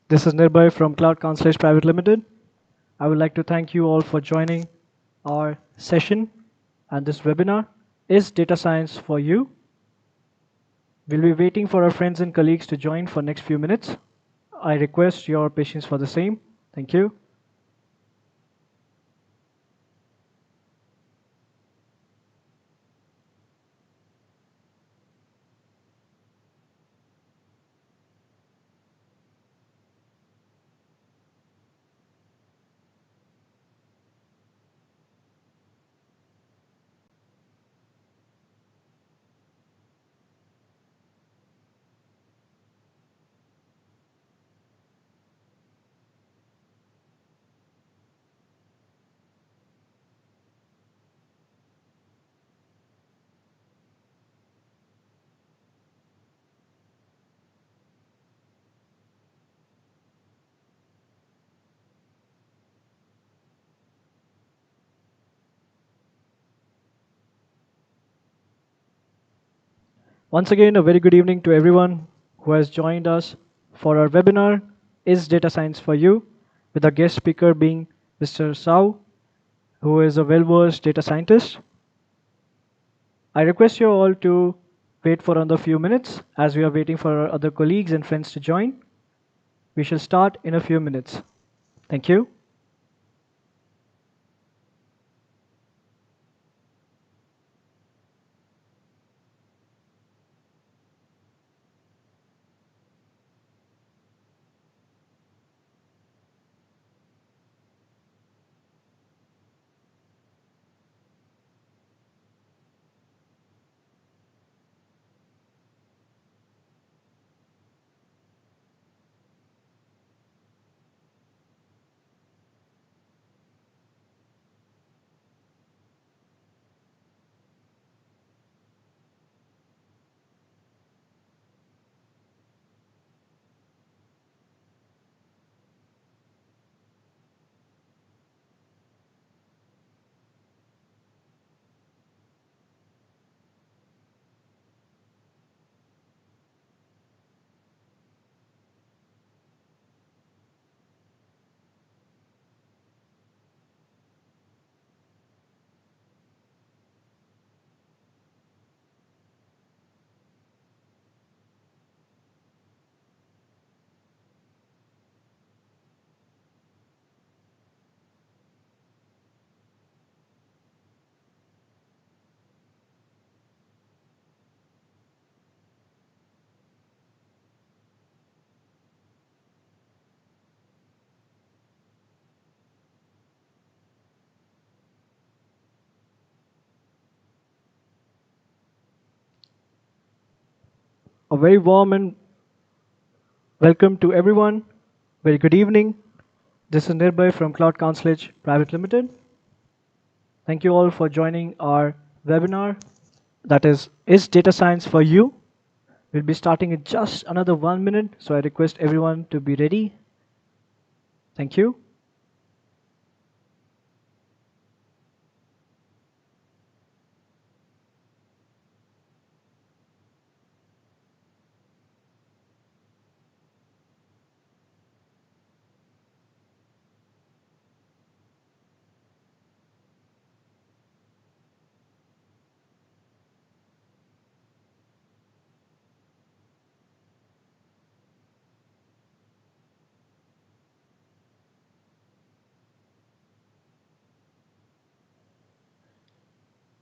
This is Nirbhay from Cloud Counselage Pvt. I would like to thank you all for joining our session and this webinar. Is data science for you? We'll be waiting for our friends and colleagues to join for next few minutes. I request your patience for the same. Thank you. Once again, a very good evening to everyone who has joined us for our webinar, Is Data Science for You? With our guest speaker being Mr. Sao, who is a well-versed data scientist. I request you all to wait for another few minutes as we are waiting for our other colleagues and friends to join. We shall start in a few minutes. Thank you. A very warm and welcome to everyone. Very good evening. This is Nirbhay from Cloud Counselage Pvt. Thank you all for joining our webinar. That is Data Science for You? We'll be starting in just another 1 minute, so I request everyone to be ready. Thank you.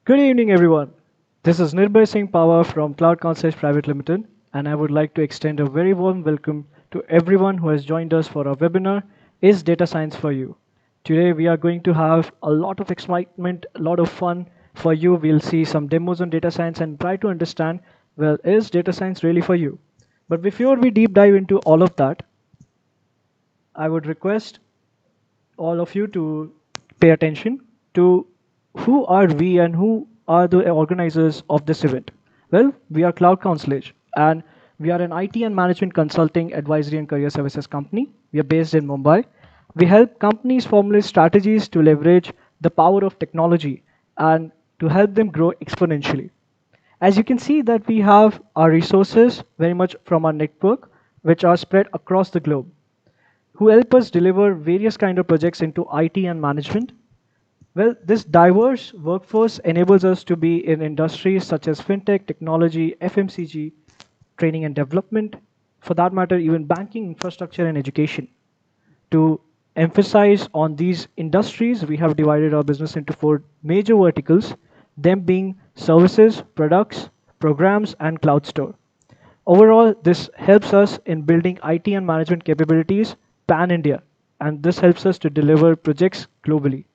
Good evening, everyone. This is Nirbhay Singh Pawar from Cloud Counselage Pvt. And I would like to extend a very warm welcome to everyone who has joined us for our webinar, Is Data Science for You? Today, we are going to have a lot of excitement, a lot of fun for you. We'll see some demos on data science and try to understand, well, is data science really for you? But before we deep dive into all of that, I would request all of you to pay attention to who are we and who are the organizers of this event. Well, we are Cloud Counselage, and we are an IT and management consulting, advisory, and career services company. We are based in Mumbai. We help companies formulate strategies to leverage the power of technology and to help them grow exponentially. As you can see that we have our resources very much from our network, which are spread across the globe. who help us deliver various kind of projects into IT and management. Well, this diverse workforce enables us to be in industries such as fintech, technology, FMCG, training and development, for that matter, even banking, infrastructure, and education. To emphasize on these industries, we have divided our business into four major verticals, them being services, products, programs, and cloud store. Overall, this helps us in building IT and management capabilities pan-India, and this helps us to deliver projects globally.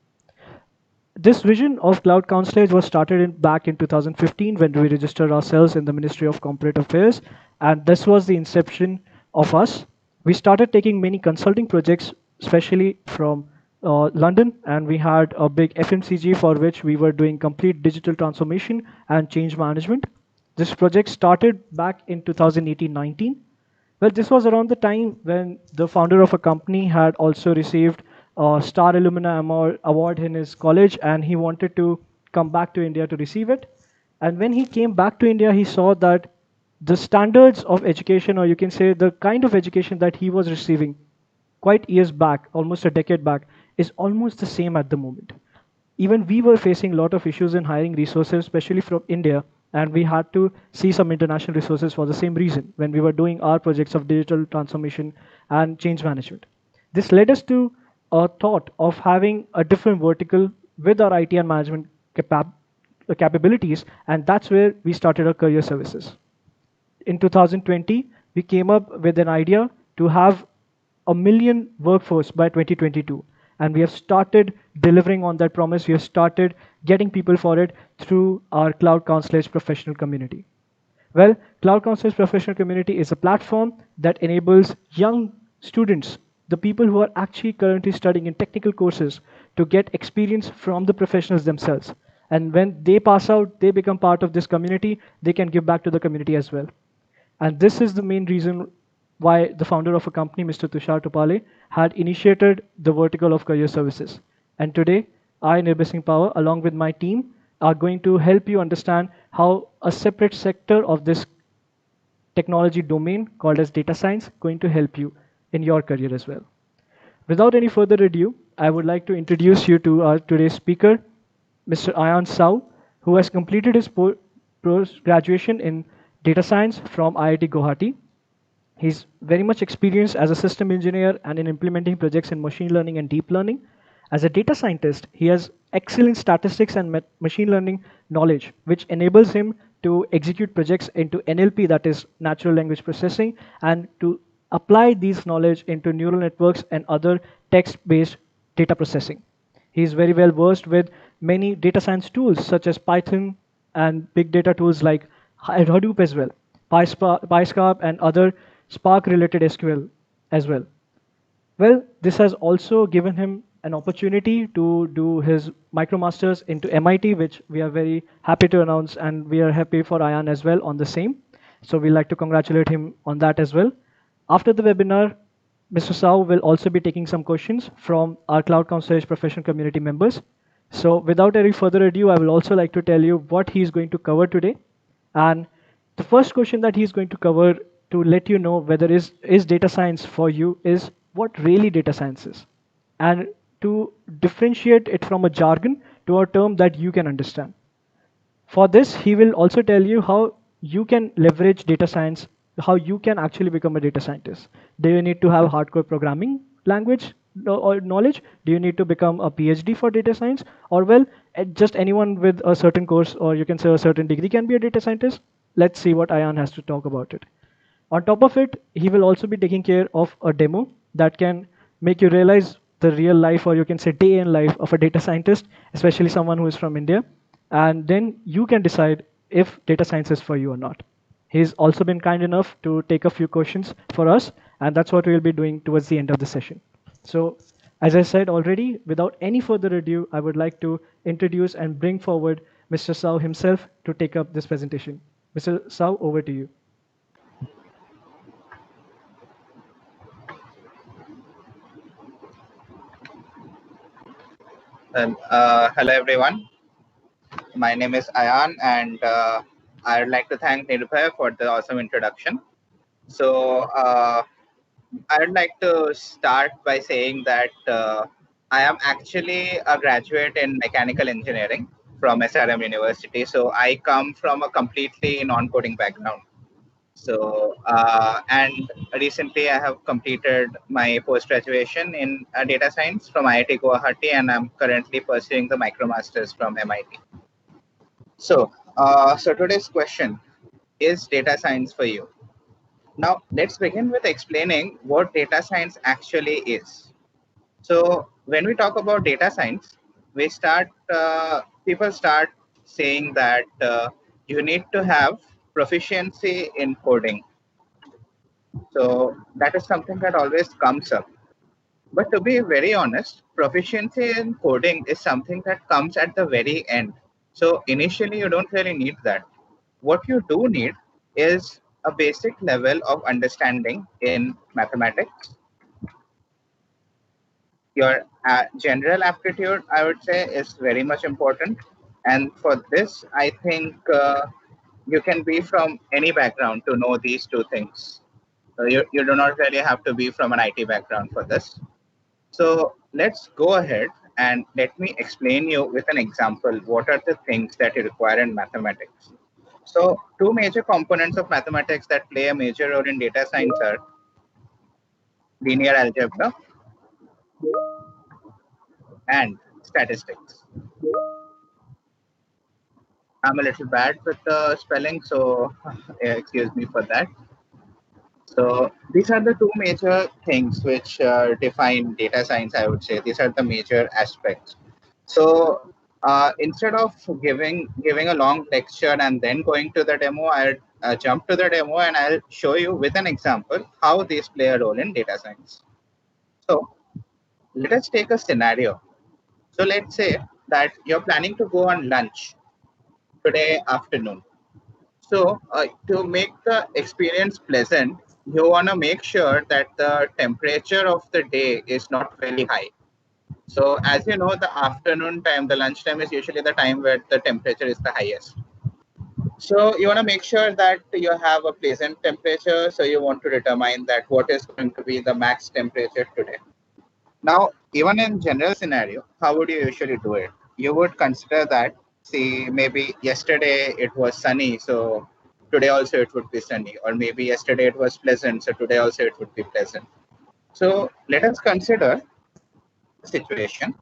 This vision of Cloud Counselage was started back in 2015 when we registered ourselves in the Ministry of Corporate Affairs, and this was the inception of us. We started taking many consulting projects, especially from London, and we had a big FMCG for which we were doing complete digital transformation and change management. This project started back in 2018-19. Well, this was around the time when the founder of a company had also received a Star Alumni Award in his college, and he wanted to come back to India to receive it. And when he came back to India, he saw that the standards of education, or you can say the kind of education that he was receiving quite years back, almost a decade back, is almost the same at the moment. Even we were facing a lot of issues in hiring resources, especially from India, and we had to see some international resources for the same reason when we were doing our projects of digital transformation and change management. This led us to a thought of having a different vertical with our IT and management capabilities, and that's where we started our career services. In 2020, we came up with an idea to have a million workforce by 2022. And we have started delivering on that promise. We have started getting people for it through our Cloud Counselage professional community. Well, Cloud Counselage professional community is a platform that enables young students, the people who are actually currently studying in technical courses, to get experience from the professionals themselves. And when they pass out, they become part of this community, they can give back to the community as well. And this is the main reason why the founder of a company, Mr. Tushar Tupale, had initiated the vertical of career services. And today, I, Nirbhay Singh Power, along with my team, are going to help you understand how a separate sector of this technology domain called as data science going to help you in your career as well. Without any further ado, I would like to introduce you to our today's speaker, Mr. Ayan Sau, who has completed his post-graduation in data science from IIT Guwahati. He's very much experienced as a system engineer and in implementing projects in machine learning and deep learning. As a data scientist, he has excellent statistics and machine learning knowledge, which enables him to execute projects into NLP, that is natural language processing, and to apply these knowledge into neural networks and other text-based data processing. He is very well versed with many data science tools such as Python and big data tools like Hadoop as well, PySpark and other Spark-related SQL as well. Well, this has also given him an opportunity to do his MicroMasters into MIT, which we are very happy to announce, and we are happy for Ayan as well on the same. So we'd like to congratulate him on that as well. After the webinar, Mr. Sau will also be taking some questions from our Cloud Counselage professional community members. So without any further ado, I will also like to tell you what he's going to cover today. And the first question that he's going to cover to let you know whether is data science for you is what really data science is, and to differentiate it from a jargon to a term that you can understand. For this, he will also tell you how you can leverage data science, how you can actually become a data scientist. Do you need to have hardcore programming language or knowledge? Do you need to become a PhD for data science? Or well, just anyone with a certain course, or you can say a certain degree, can be a data scientist? Let's see what Ayan has to talk about it. On top of it, he will also be taking care of a demo that can make you realize the real life, or you can say day in life of a data scientist, especially someone who is from India. And then you can decide if data science is for you or not. He's also been kind enough to take a few questions for us, and that's what we'll be doing towards the end of the session. So, as I said already, without any further ado, I would like to introduce and bring forward Mr. Sau himself to take up this presentation. Mr. Sau, over to you. Hello everyone. My name is Ayan, and I would like to thank Nirbhay for the awesome introduction. So I would like to start by saying that I am actually a graduate in mechanical engineering from SRM University. So I come from a completely non-coding background. So, and recently I have completed my post-graduation in data science from IIT Guwahati, and I'm currently pursuing the MicroMasters from MIT. So today's question is data science for you. Now, let's begin with explaining what data science actually is. So, when we talk about data science, people start saying that you need to have proficiency in coding. So, that is something that always comes up. But to be very honest, proficiency in coding is something that comes at the very end. So initially, you don't really need that. What you do need is a basic level of understanding in mathematics. Your general aptitude, I would say, is very much important. And for this, I think you can be from any background to know these two things. So you do not really have to be from an IT background for this. So let's go ahead and let me explain you with an example what are the things that you require in mathematics. So two major components of mathematics that play a major role in data science are linear algebra and statistics. I'm a little bad with the spelling, so excuse me for that. So these are the two major things which define data science, I would say. These are the major aspects. So instead of giving a long lecture and then going to the demo, I'll jump to the demo and I'll show you with an example how these play a role in data science. So let us take a scenario. So let's say that you're planning to go on lunch today afternoon. So to make the experience pleasant, you want to make sure that the temperature of the day is not very high. So as you know, the afternoon time, the lunch time is usually the time where the temperature is the highest. So you want to make sure that you have a pleasant temperature. So you want to determine that what is going to be the max temperature today. Now, even in general scenario, how would you usually do it? You would consider that, see, maybe yesterday it was sunny, so today also it would be sunny, or maybe yesterday it was pleasant, so today also it would be pleasant. So let us consider a situation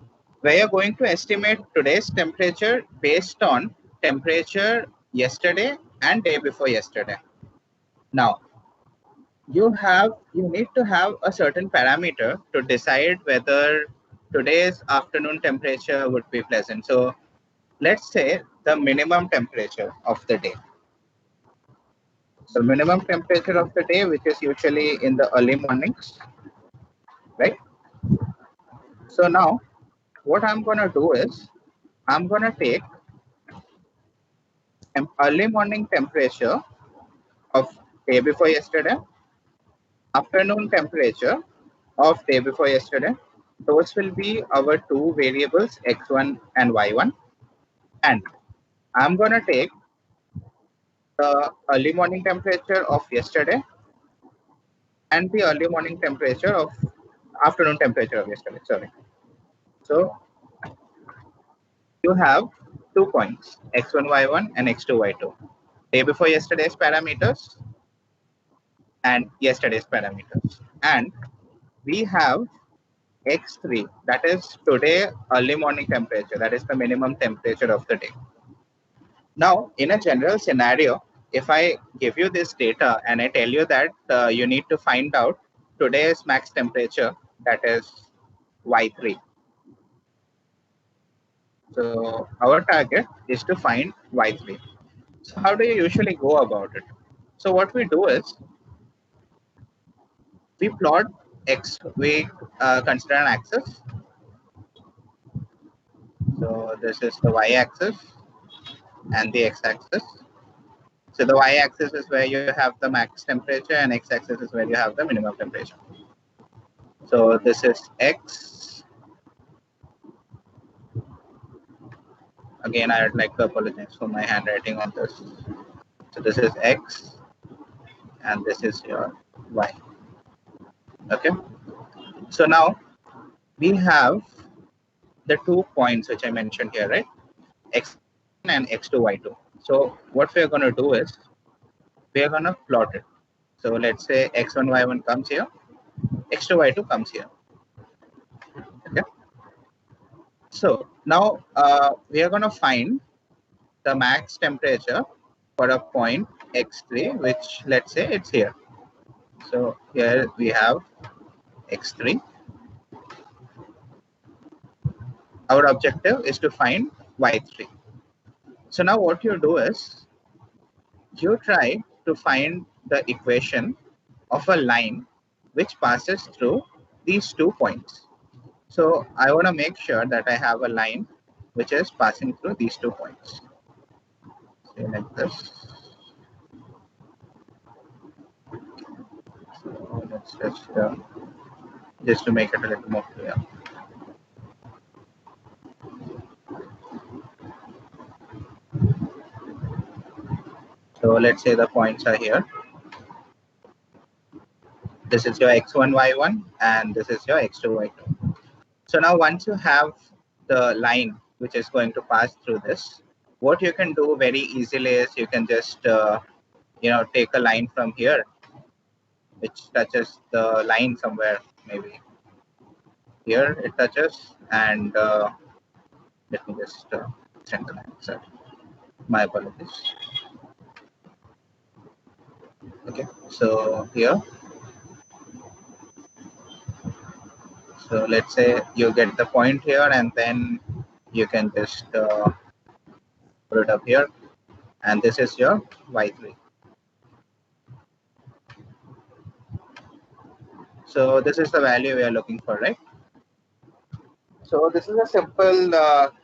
where you're going to estimate today's temperature based on temperature yesterday and day before yesterday. Now, you need to have a certain parameter to decide whether today's afternoon temperature would be pleasant. So let's say the minimum temperature of the day. So minimum temperature of the day, which is usually in the early mornings, right? So now what I'm gonna do is I'm gonna take an early morning temperature of day before yesterday, afternoon temperature of day before yesterday. Those will be our two variables x1 and y1. And I'm going to take the early morning temperature of yesterday and the early morning temperature of afternoon temperature of yesterday. Sorry. So you have 2 points, x1, y1 and x2, y2. Day before yesterday's parameters and yesterday's parameters. And we have x3, that is today early morning temperature, that is the minimum temperature of the day. Now, in a general scenario, if I give you this data and I tell you that you need to find out today's max temperature, that is Y3. So our target is to find Y3. So how do you usually go about it? So what we do is we plot X, we consider an axis. So this is the Y axis and the X axis. So the Y axis is where you have the max temperature and X axis is where you have the minimum temperature. So this is X. Again, I would like to apologize for my handwriting on this. So this is X and this is your Y. Okay. So now we have the 2 points which I mentioned here, right? X and X2, Y2. So what we are going to do is we are going to plot it. So let's say X1, Y1 comes here, X2, Y2 comes here. Okay. So now we are going to find the max temperature for a point X3, which let's say it's here. So here we have X3. Our objective is to find Y3. So now what you do is you try to find the equation of a line which passes through these 2 points. So I want to make sure that I have a line which is passing through these 2 points. Say like this. So let's just to make it a little more clear. So let's say the points are here. This is your X1, Y1, and this is your X2, Y2. So now once you have the line which is going to pass through this, what you can do very easily is you can just take a line from here which touches the line somewhere, maybe here it touches, and let me just send the line. Sorry, my apologies. Okay, so here, so let's say you get the point here, and then you can just put it up here, and this is your Y3. So this is the value we are looking for, right? So this is a simple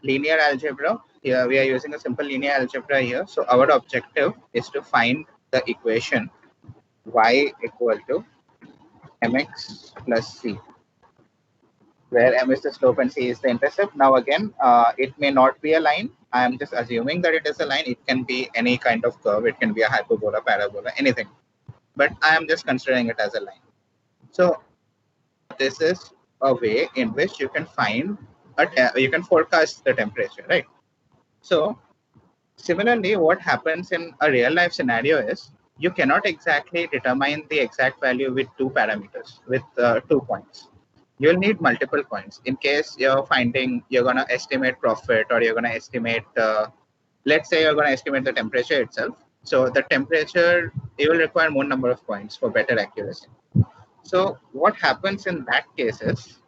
linear algebra. Here we are using a simple linear algebra here. So our objective is to find the equation y equal to mx plus c, where m is the slope and c is the intercept. Now again, it may not be a line. I am just assuming that it is a line. It can be any kind of curve. It can be a hyperbola, parabola, anything. But I am just considering it as a line. So this is a way in which you can find you can forecast the temperature, right? So similarly, what happens in a real life scenario is you cannot exactly determine the exact value with 2 parameters, with 2 points. You'll need multiple points in case you're going to estimate profit, or you're going to estimate, let's say you're going to estimate the temperature itself. So the temperature, you will require more number of points for better accuracy. So what happens in that case is,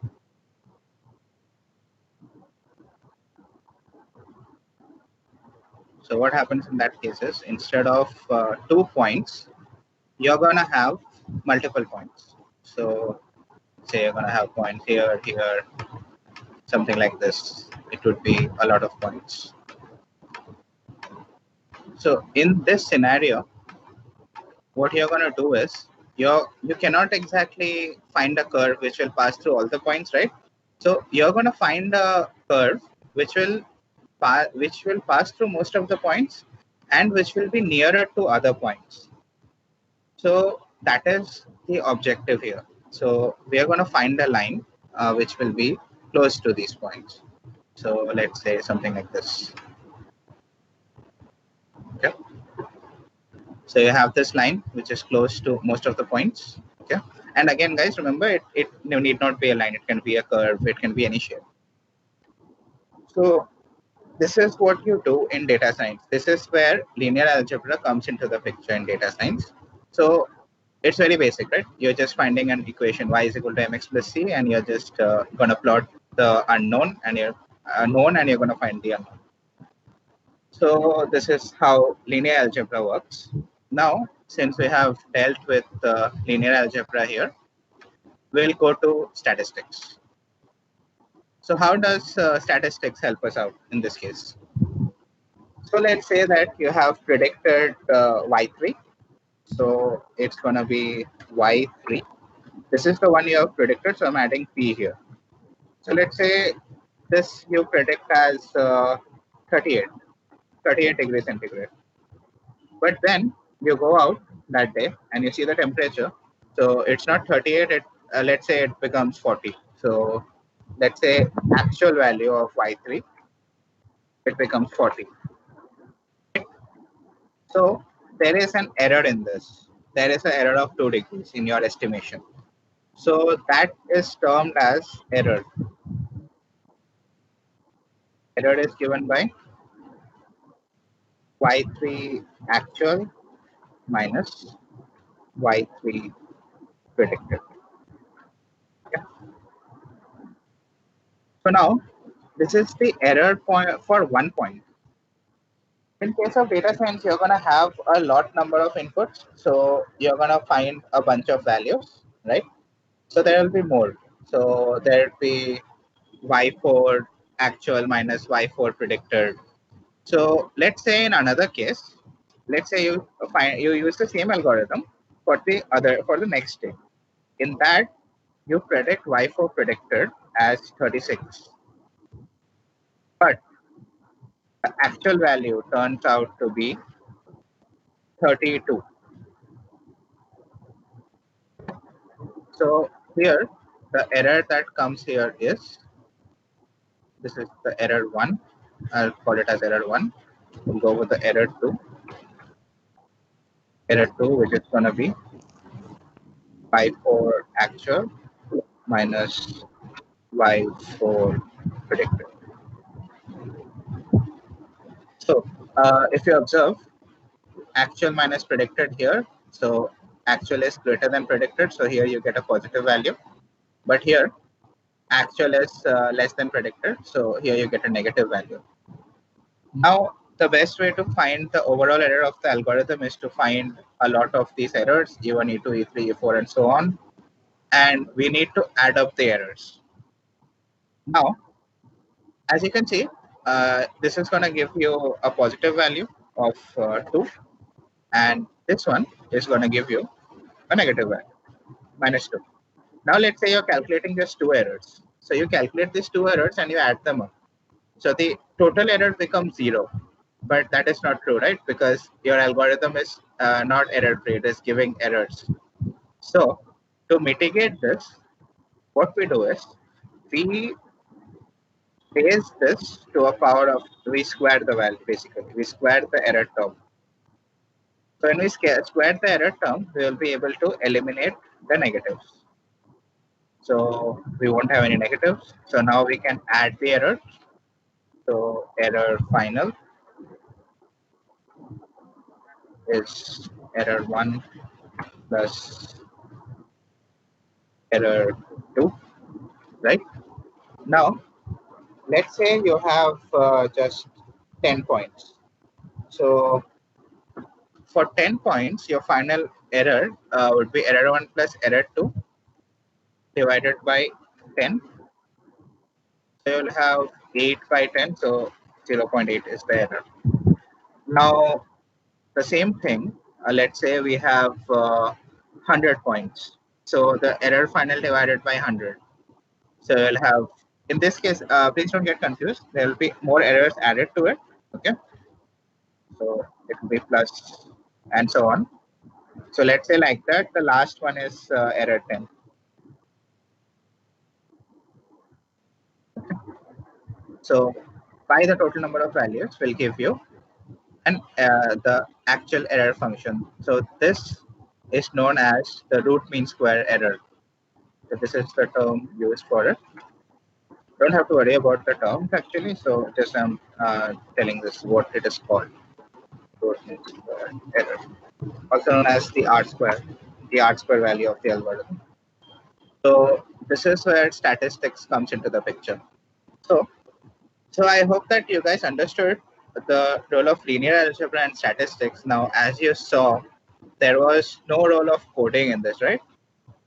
instead of 2 points, you're going to have multiple points. So say you're going to have points here, here, something like this. It would be a lot of points. So in this scenario, what you're going to do is you cannot exactly find a curve which will pass through all the points, right? So you're going to find a curve which will pass through most of the points, and which will be nearer to other points. So that is the objective here. So we are going to find a line which will be close to these points. So let's say something like this. Okay. So you have this line which is close to most of the points. Okay. And again, guys, remember it need not be a line. It can be a curve. It can be any shape. So this is what you do in data science. This is where linear algebra comes into the picture in data science. So it's very basic, right? You're just finding an equation y is equal to mx plus c, and you're just going to plot the unknown, and you're going to find the unknown. So this is how linear algebra works. Now, since we have dealt with linear algebra here, we'll go to statistics. So how does statistics help us out in this case? So let's say that you have predicted y3. So it's going to be y3. This is the one you have predicted, so I'm adding p here. So let's say this you predict as 38 degrees centigrade. But then you go out that day and you see the temperature. So it's not 38, let's say it becomes 40. So let's say actual value of y3, it becomes 40. So there is an error in this. There is an error of 2 degrees in your estimation. So that is termed as error. Error is given by y3 actual minus y3 predicted. Okay. So now this is the error point for 1 point. In case of data science, you're going to have a lot number of inputs. So you're going to find a bunch of values, right? So there will be more. So there will be y4 actual minus y4 predicted. So let's say in another case, let's say you use the same algorithm for the next day. In that, you predict y4 predicted as 36, but the actual value turns out to be 32. So here, the error that comes here is, this is the error 1. I'll call it as error 1. We'll go with the error 2. Error 2, which is going to be y4 actual minus y4 predicted. So if you observe, actual minus predicted here, so actual is greater than predicted, so here you get a positive value. But here, actual is less than predicted, so here you get a negative value. Now, the best way to find the overall error of the algorithm is to find a lot of these errors, E1, E2, E3, E4, and so on. And we need to add up the errors. Now, as you can see, this is going to give you a positive value of 2. And this one is going to give you a negative value, minus 2. Now, let's say you're calculating just 2 errors. So you calculate these 2 errors and you add them up. So the total error becomes 0. But that is not true, right? Because your algorithm is not error-free. It is giving errors. So to mitigate this, what we do is we raise this to a power of, we square the value, basically. We square the error term. So when we square the error term, we will be able to eliminate the negatives. So we won't have any negatives. So now we can add the error. So error final is error 1 plus error 2, right? Now, let's say you have just 10 points. So for 10 points, your final error would be error 1 plus error 2 divided by 10. So you'll have 8 by 10, so 0.8 is the error. Now, the same thing, let's say we have 100 points. So the error final divided by 100. So you'll have, in this case, please don't get confused. There will be more errors added to it. Okay. So it will be plus and so on. So let's say like that, the last one is error 10. So by the total number of values will give you and the actual error function. So this is known as the root mean square error. So this is the term used for it. Don't have to worry about the terms actually. So just I'm telling this what it is called. Root mean square error, also known as the R-square value of the algorithm. So this is where statistics comes into the picture. So I hope that you guys understood the role of linear algebra and statistics. Now, as you saw, there was no role of coding in this, right?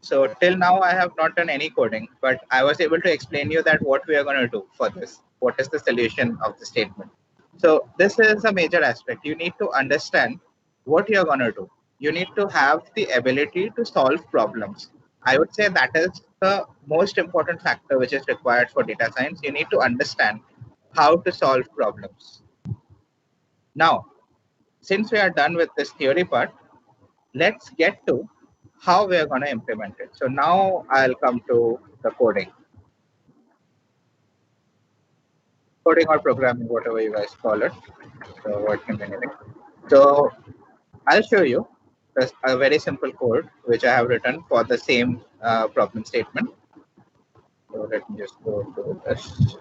So till now, I have not done any coding, but I was able to explain you that what we are going to do for this. What is the solution of the statement? So this is a major aspect. You need to understand what you're going to do. You need to have the ability to solve problems. I would say that is the most important factor which is required for data science. You need to understand how to solve problems. Now, since we are done with this theory part, let's get to how we are going to implement it. So now I'll come to the coding or programming, whatever you guys call it. So what can be anything. So I'll show you a very simple code which I have written for the same problem statement. So let me just go to this.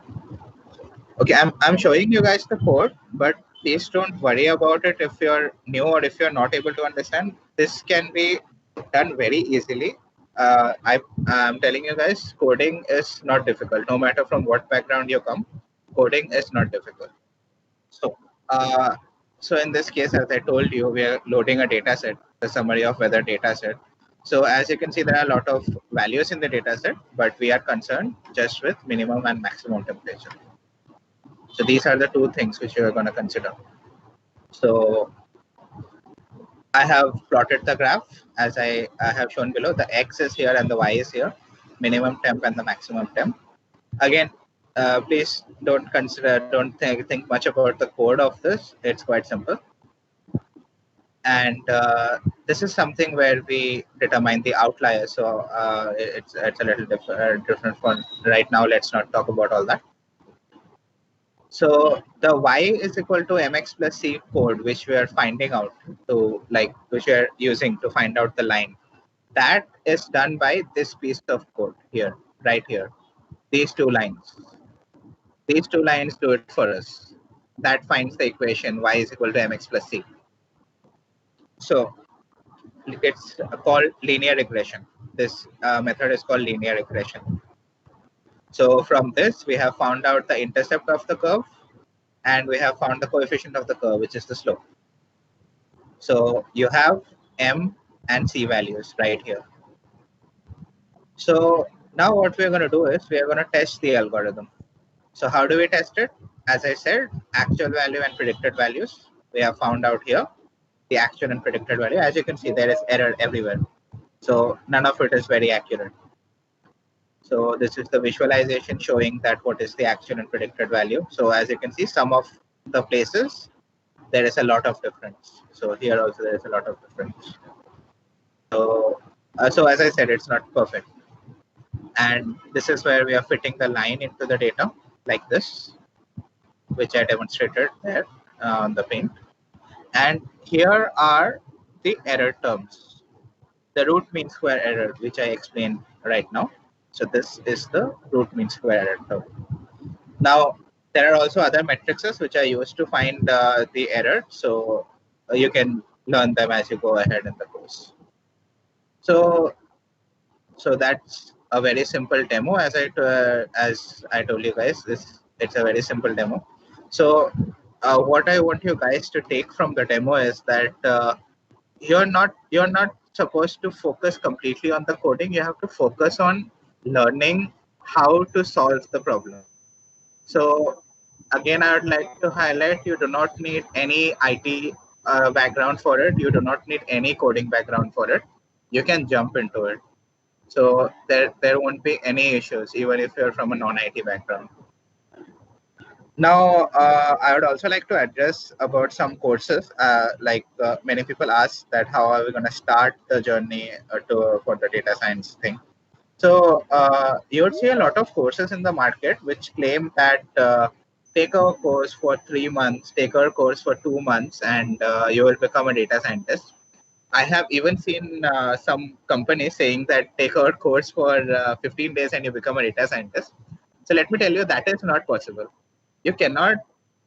Okay, I'm showing you guys the code, but please don't worry about it if you're new or if you're not able to understand. This can be done very easily. I'm telling you guys, coding is not difficult. No matter from what background you come, coding is not difficult. So, uh, so in this case, as I told you, we are loading a data set, the summary of weather data set. So as you can see, there are a lot of values in the data set, but we are concerned just with minimum and maximum temperature. So these are the two things which you are going to consider. So I have plotted the graph as I have shown below. The X is here and the Y is here, minimum temp and the maximum temp. Again, please don't think much about the code of this. It's quite simple. And this is something where we determine the outlier. So it's a little different for right now. Let's not talk about all that. So the y is equal to mx plus c code, which we are finding out which we are using to find out the line. That is done by this piece of code here, right here. These two lines. These two lines do it for us. That finds the equation y is equal to mx plus c. So it's called linear regression. This method is called linear regression. So from this, we have found out the intercept of the curve, and we have found the coefficient of the curve, which is the slope. So you have m and c values right here. So now what we're going to do is we are going to test the algorithm. So how do we test it? As I said, actual value and predicted values. We have found out here the actual and predicted value. As you can see, there is error everywhere. So none of it is very accurate. So this is the visualization showing that what is the actual and predicted value. So as you can see, some of the places, there is a lot of difference. So here also there is a lot of difference. So as I said, it's not perfect. And this is where we are fitting the line into the data like this, which I demonstrated there on the paint. And here are the error terms. The root mean square error, which I explained right now. So this is the root mean square error term. Now, there are also other matrices which I use to find the error. So you can learn them as you go ahead in the course. So that's a very simple demo. As I told you guys, it's a very simple demo. So what I want you guys to take from the demo is that you're not supposed to focus completely on the coding. You have to focus on learning how to solve the problem. So again, I would like to highlight, you do not need any IT background for it. You do not need any coding background for it. You can jump into it. So there won't be any issues, even if you're from a non-IT background. Now, I would also like to address about some courses. Many people ask that how are we going to start the journey for the data science thing. So you would see a lot of courses in the market which claim that take our course for 3 months, take our course for 2 months, and you will become a data scientist. I have even seen some companies saying that take our course for 15 days and you become a data scientist. So let me tell you, that is not possible. You cannot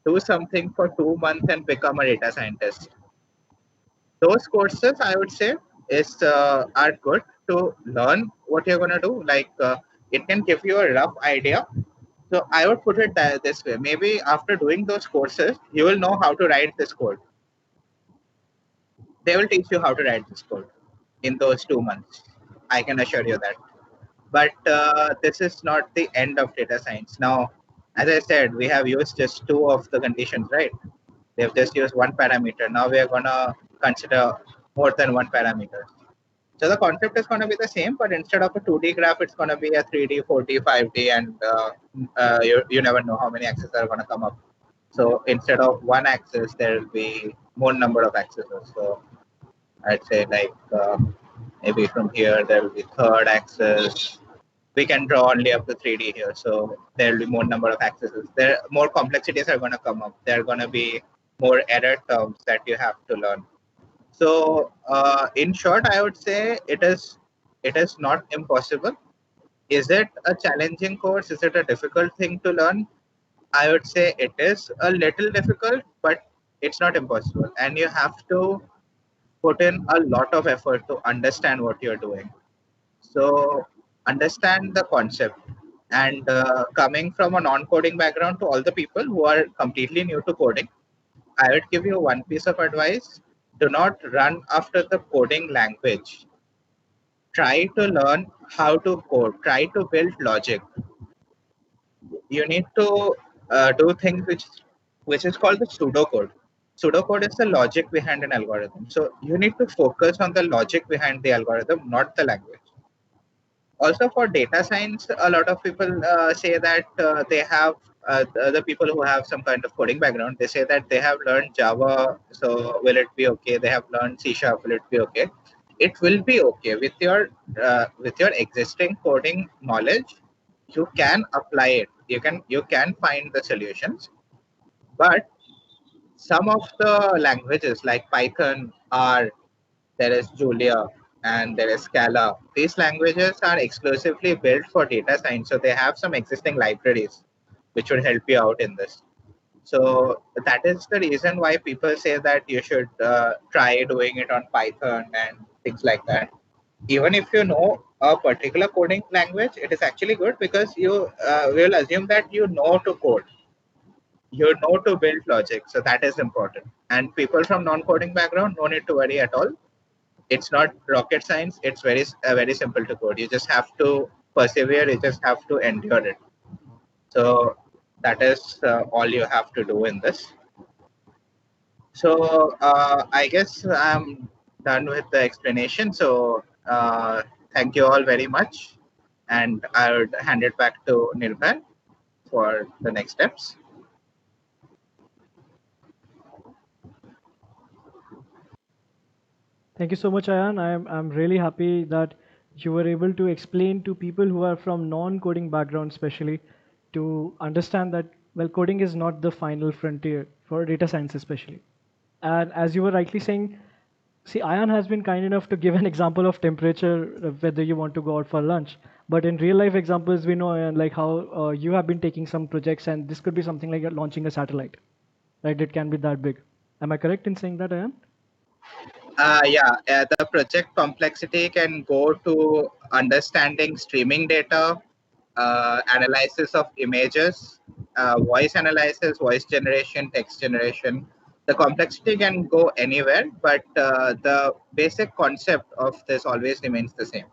do something for 2 months and become a data scientist. Those courses, I would say, are good to learn what you're going to do. It can give you a rough idea. So I would put it this way. Maybe after doing those courses, you will know how to write this code. They will teach you how to write this code in those 2 months. I can assure you that. But this is not the end of data science. Now, as I said, we have used just 2 of the conditions, right? They've just used 1 parameter. Now we are going to consider more than 1 parameter. So the concept is going to be the same, but instead of a 2D graph, it's going to be a 3D, 4D, 5D, and you never know how many axes are going to come up. So instead of 1 axis, there will be more number of axes. So I'd say Maybe from here there will be third axis. We can draw only up to 3D here, so there will be more number of axes. There more complexities are going to come up. There are going to be more error terms that you have to learn. So in short, I would say it is not impossible. Is it a challenging course? Is it a difficult thing to learn? I would say it is a little difficult, but it's not impossible. And you have to put in a lot of effort to understand what you're doing. So understand the concept. And coming from a non-coding background to all the people who are completely new to coding, I would give you one piece of advice. Do not run after the coding language. Try to learn how to code. Try to build logic. You need to do things which is called the pseudocode. Pseudocode is the logic behind an algorithm. So you need to focus on the logic behind the algorithm, not the language. Also for data science, a lot of people say that they have the people who have some kind of coding background, they say that they have learned Java, so will it be okay? They have learned C Sharp, will it be okay? It will be okay with your existing coding knowledge. You can apply it. You can find the solutions, but some of the languages like Python, R, there is Julia, and there is Scala. These languages are exclusively built for data science, so they have some existing libraries which would help you out in this. So that is the reason why people say that you should try doing it on Python and things like that. Even if you know a particular coding language, it is actually good because you will assume that you know to code, you know to build logic. So that is important. And people from non-coding background, no need to worry at all. It's not rocket science. It's very simple to code. You just have to persevere. You just have to endure it. So that is all you have to do in this. So I guess I'm done with the explanation. So thank you all very much, and I would hand it back to Nirbhay for the next steps. Thank you so much, Ayan. I'm really happy that you were able to explain to people who are from non-coding background, especially, to understand that well, coding is not the final frontier for data science, especially. And as you were rightly saying, see, Ayan has been kind enough to give an example of temperature, whether you want to go out for lunch. But in real life examples, we know, Ayan, like how you have been taking some projects, and this could be something like launching a satellite, right? It can be that big. Am I correct in saying that, Ayan? Yeah, the project complexity can go to understanding streaming data, analysis of images, voice analysis, voice generation, text generation. The complexity can go anywhere, but the basic concept of this always remains the same.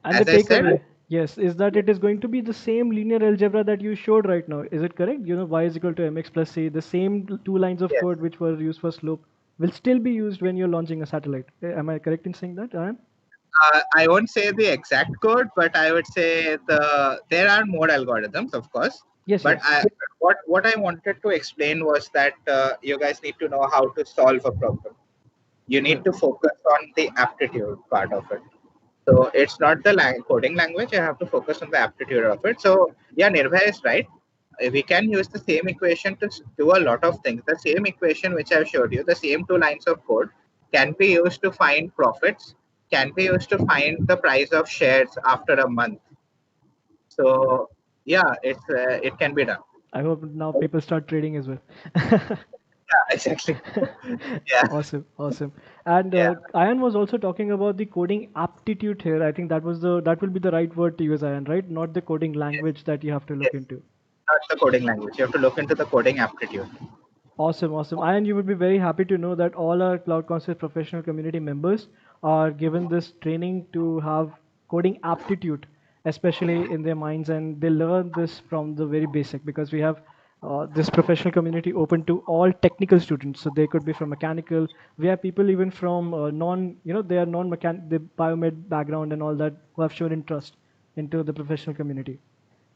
And the As I said, takeaway, yes, is that it is going to be the same linear algebra that you showed right now. Is it correct? You know, y is equal to mx plus c. The same two lines of yes. code which were used for slope will still be used when you're launching a satellite. Am I correct in saying that, Ryan? I won't say the exact code, but I would say there are more algorithms, of course. Yes, But yes. what I wanted to explain was that you guys need to know how to solve a problem. You need Correct. to focus on the aptitude part of it. So it's not the coding language. You have to focus on the aptitude of it. So yeah, Nirbhay is right. We can use the same equation to do a lot of things. The same equation which I've showed you, the same two lines of code, can be used to find profits, can be used to find the price of shares after a month. So yeah, it can be done. I hope now people start trading as well. Yeah, exactly. Yeah, Awesome, awesome. And yeah. Ayan was also talking about the coding aptitude here. I think that will be the right word to use, Ayan, right? Not the coding Yes, language that you have to look yes. into. Not the coding language. You have to look into the coding aptitude. Awesome, awesome. And you would be very happy to know that all our Cloud Counselage professional community members are given this training to have coding aptitude, especially in their minds, and they learn this from the very basic because we have this professional community open to all technical students. So they could be from mechanical. We have people even from they are non-mechan, the biomed background and all that who have shown interest into the professional community.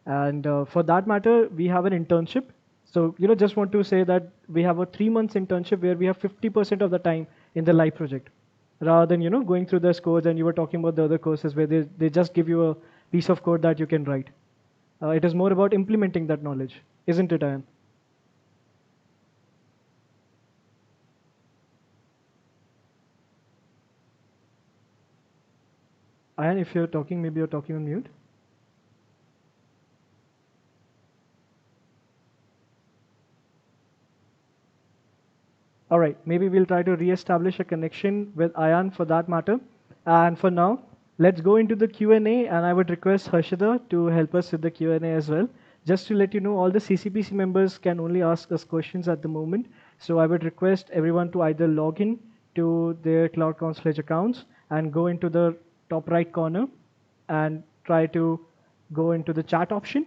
And for that matter, we have an internship. So, just want to say that we have a 3 months internship where we have 50% of the time in the live project. rather than going through those codes. And you were talking about the other courses where they just give you a piece of code that you can write. It is more about implementing that knowledge, isn't it, Ayan? Ayan, if you're talking, maybe you're talking on mute. All right, maybe we'll try to re-establish a connection with Ayan for that matter. And for now, let's go into the Q&A, and I would request Harshada to help us with the Q&A as well. Just to let you know, all the CCPC members can only ask us questions at the moment. So I would request everyone to either log in to their Cloud Counselage accounts and go into the top right corner and try to go into the chat option.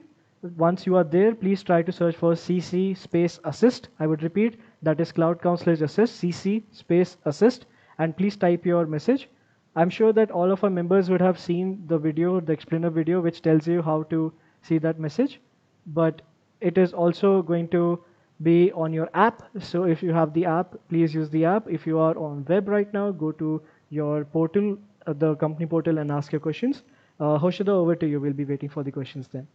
Once you are there, please try to search for CC space assist. I would repeat, that is Cloud Counselage Assist, CC space assist, and please type your message. I'm sure that all of our members would have seen the video, the explainer video, which tells you how to see that message. But it is also going to be on your app. So if you have the app, please use the app. If you are on web right now, go to your portal, the company portal, and ask your questions. Hoshida, over to you. We'll be waiting for the questions then.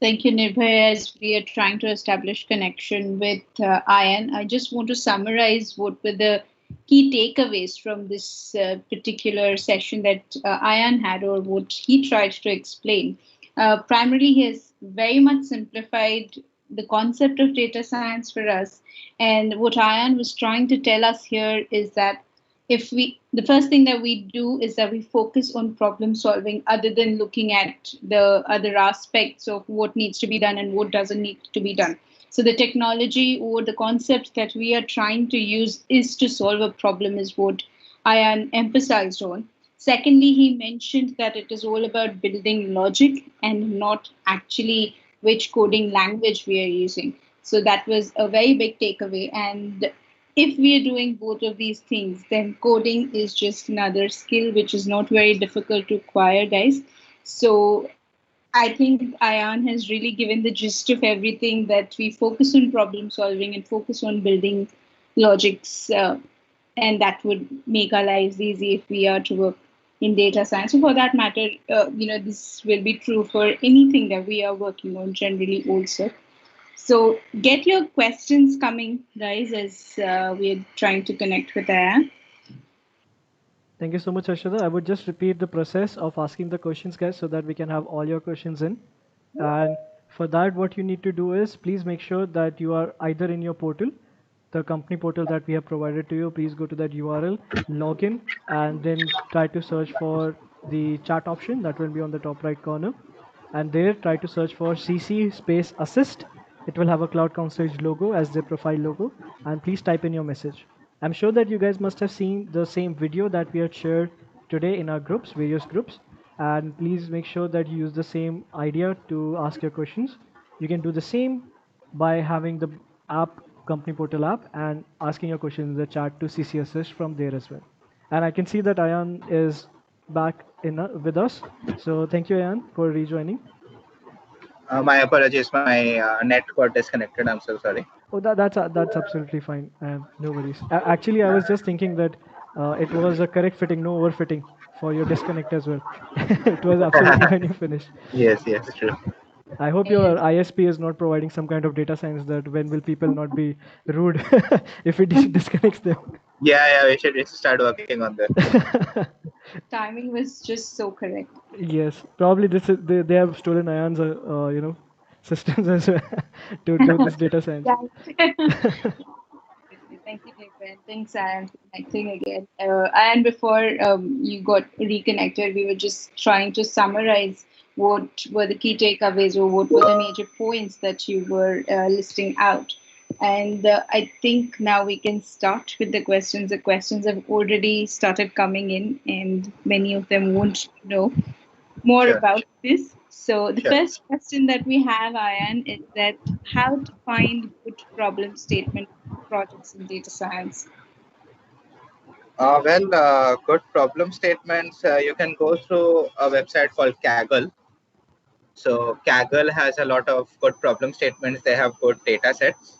Thank you, Nirbhay. As we are trying to establish connection with Ayan, I just want to summarize what were the key takeaways from this particular session that Ayan had, or what he tried to explain. Primarily, he has very much simplified the concept of data science for us. And what Ayan was trying to tell us here is that the first thing that we do is that we focus on problem solving other than looking at the other aspects of what needs to be done and what doesn't need to be done. So the technology or the concept that we are trying to use is to solve a problem, is what Ayan emphasized on. Secondly, he mentioned that it is all about building logic and not actually which coding language we are using. So that was a very big takeaway. And if we are doing both of these things, then coding is just another skill which is not very difficult to acquire, guys. So I think Ayan has really given the gist of everything, that we focus on problem solving and focus on building logics, and that would make our lives easy if we are to work in data science. So for that matter, this will be true for anything that we are working on generally also. So get your questions coming, guys, as we're trying to connect with Ayan. Thank you so much, Harshada. I would just repeat the process of asking the questions, guys, so that we can have all your questions in. And for that, what you need to do is please make sure that you are either in your portal, the company portal that we have provided to you. Please go to that URL, log in, and then try to search for the chat option that will be on the top right corner. And there, try to search for CC space assist. It will have a Cloud Counselage logo as the profile logo. And please type in your message. I'm sure that you guys must have seen the same video that we had shared today in our groups, various groups. And please make sure that you use the same idea to ask your questions. You can do the same by having the app, company portal app, and asking your questions in the chat to CC Assist from there as well. And I can see that Ayan is back with us. So thank you, Ayan, for rejoining. My apologies, my net got disconnected. I'm so sorry. Oh, that's absolutely fine. No worries. Actually, I was just thinking that it was a correct fitting, no overfitting for your disconnect as well. It was absolutely when you finished. Yes, true. I hope your ISP is not providing some kind of data science that when will people not be rude if it disconnects them. Yeah, we should start working on that. Timing was just so correct. Yes, probably they have stolen Ayan's systems as well to do this data science. Thank you, David. Thanks, Ayan, for connecting again. And before you got reconnected, we were just trying to summarize what were the key takeaways or what were the major points that you were listing out. And I think now we can start with the questions. The questions have already started coming in, and many of them want to know more about this. So the first question that we have, Ayan, is that how to find good problem statement projects in data science? Good problem statements, you can go through a website called Kaggle. So Kaggle has a lot of good problem statements. They have good data sets.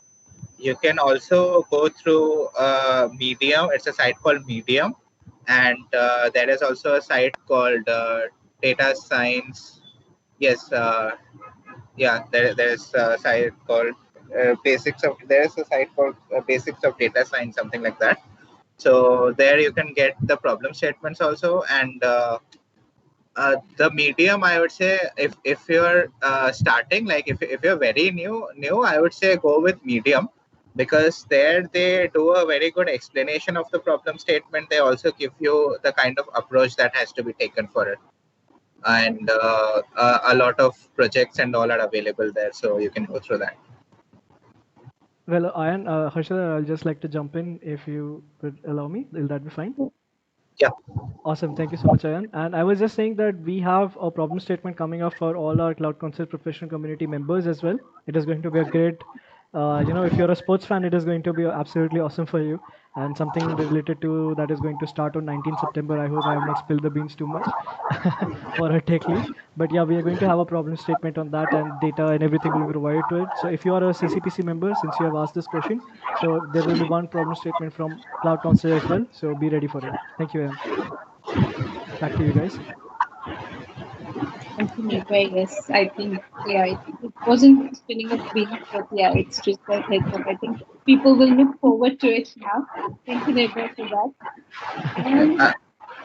you can also go through Medium. It's a site called Medium, and there is also a site called Data Science. Yes, yeah, there's a site called Basics of. There's a site called Basics of Data Science, something like that. So there you can get the problem statements also, and the medium, I would say, if you're starting, like if you're very new, I would say go with Medium, because there they do a very good explanation of the problem statement. They also give you the kind of approach that has to be taken for it, and a lot of projects and all are available there, so you can go through that. Well, Ayan, Harshada, I'll just like to jump in if you would allow me. Will that be fine? Yeah. Awesome. Thank you so much, Ayan. And I was just saying that we have a problem statement coming up for all our Cloud Council professional community members as well. It is going to be a great, if you're a sports fan, it is going to be absolutely awesome for you. And something related to that is going to start on 19th September. I hope I have not spilled the beans too much for a tech lead. But yeah, we are going to have a problem statement on that, and data and everything will be provided to it. So if you are a CCPC member, since you have asked this question, so there will be one problem statement from Cloud Council as well. So be ready for it. Thank you, Ayan. Back to you guys. Anyway, yes, I think, yeah, it wasn't spinning of beans, but yeah, it's just a heads up. I think people will look forward to it now. Thank you, Nirva, for that. And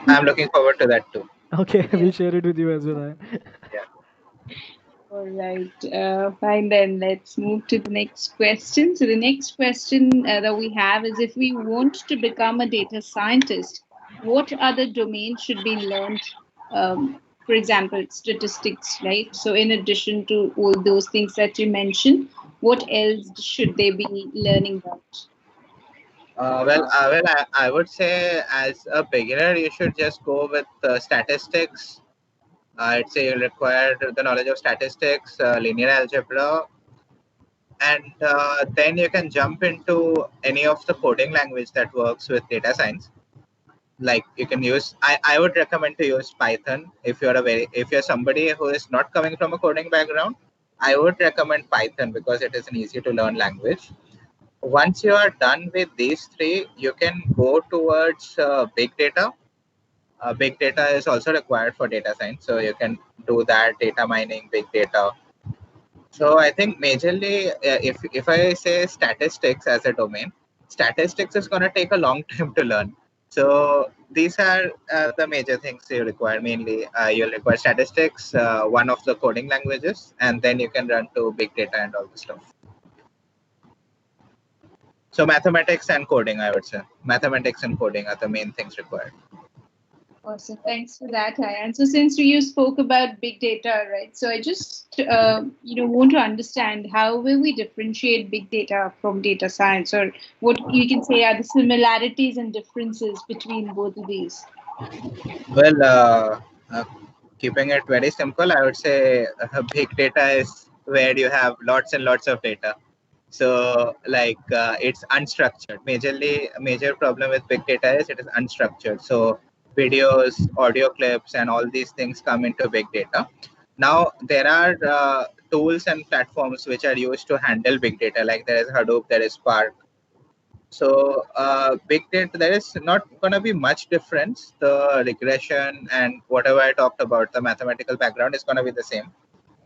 I'm looking forward to that too. Okay, yeah, we'll share it with you as well. Ayan. Yeah. all right. Fine, then let's move to the next question. So, the next question that we have is, if we want to become a data scientist, what other domains should be learned? For example, statistics, right? So, in addition to all those things that you mentioned, what else should they be learning about? I would say as a beginner, you should just go with statistics. I'd say you'll require the knowledge of statistics, linear algebra, and then you can jump into any of the coding language that works with data science. Like you can use, I would recommend to use Python if you're somebody who is not coming from a coding background. I would recommend Python because it is an easy to learn language. Once you are done with these three, you can go towards big data. Big data is also required for data science, so you can do that, data mining, big data. So I think majorly, if I say statistics as a domain, statistics is going to take a long time to learn. So these are the major things you require. Mainly, you'll require statistics, one of the coding languages, and then you can run to big data and all the stuff. So mathematics and coding, I would say. Mathematics and coding are the main things required. Awesome. Thanks for that, Ayan. So since you spoke about big data, right? So I just want to understand, how will we differentiate big data from data science, or what you can say are the similarities and differences between both of these? Well, keeping it very simple, I would say big data is where you have lots and lots of data. So like it's unstructured. Major problem with big data is it is unstructured. So videos, audio clips, and all these things come into big data. Now there are tools and platforms which are used to handle big data. Like there is Hadoop, there is Spark. So big data, there is not going to be much difference. The regression and whatever I talked about, the mathematical background is going to be the same.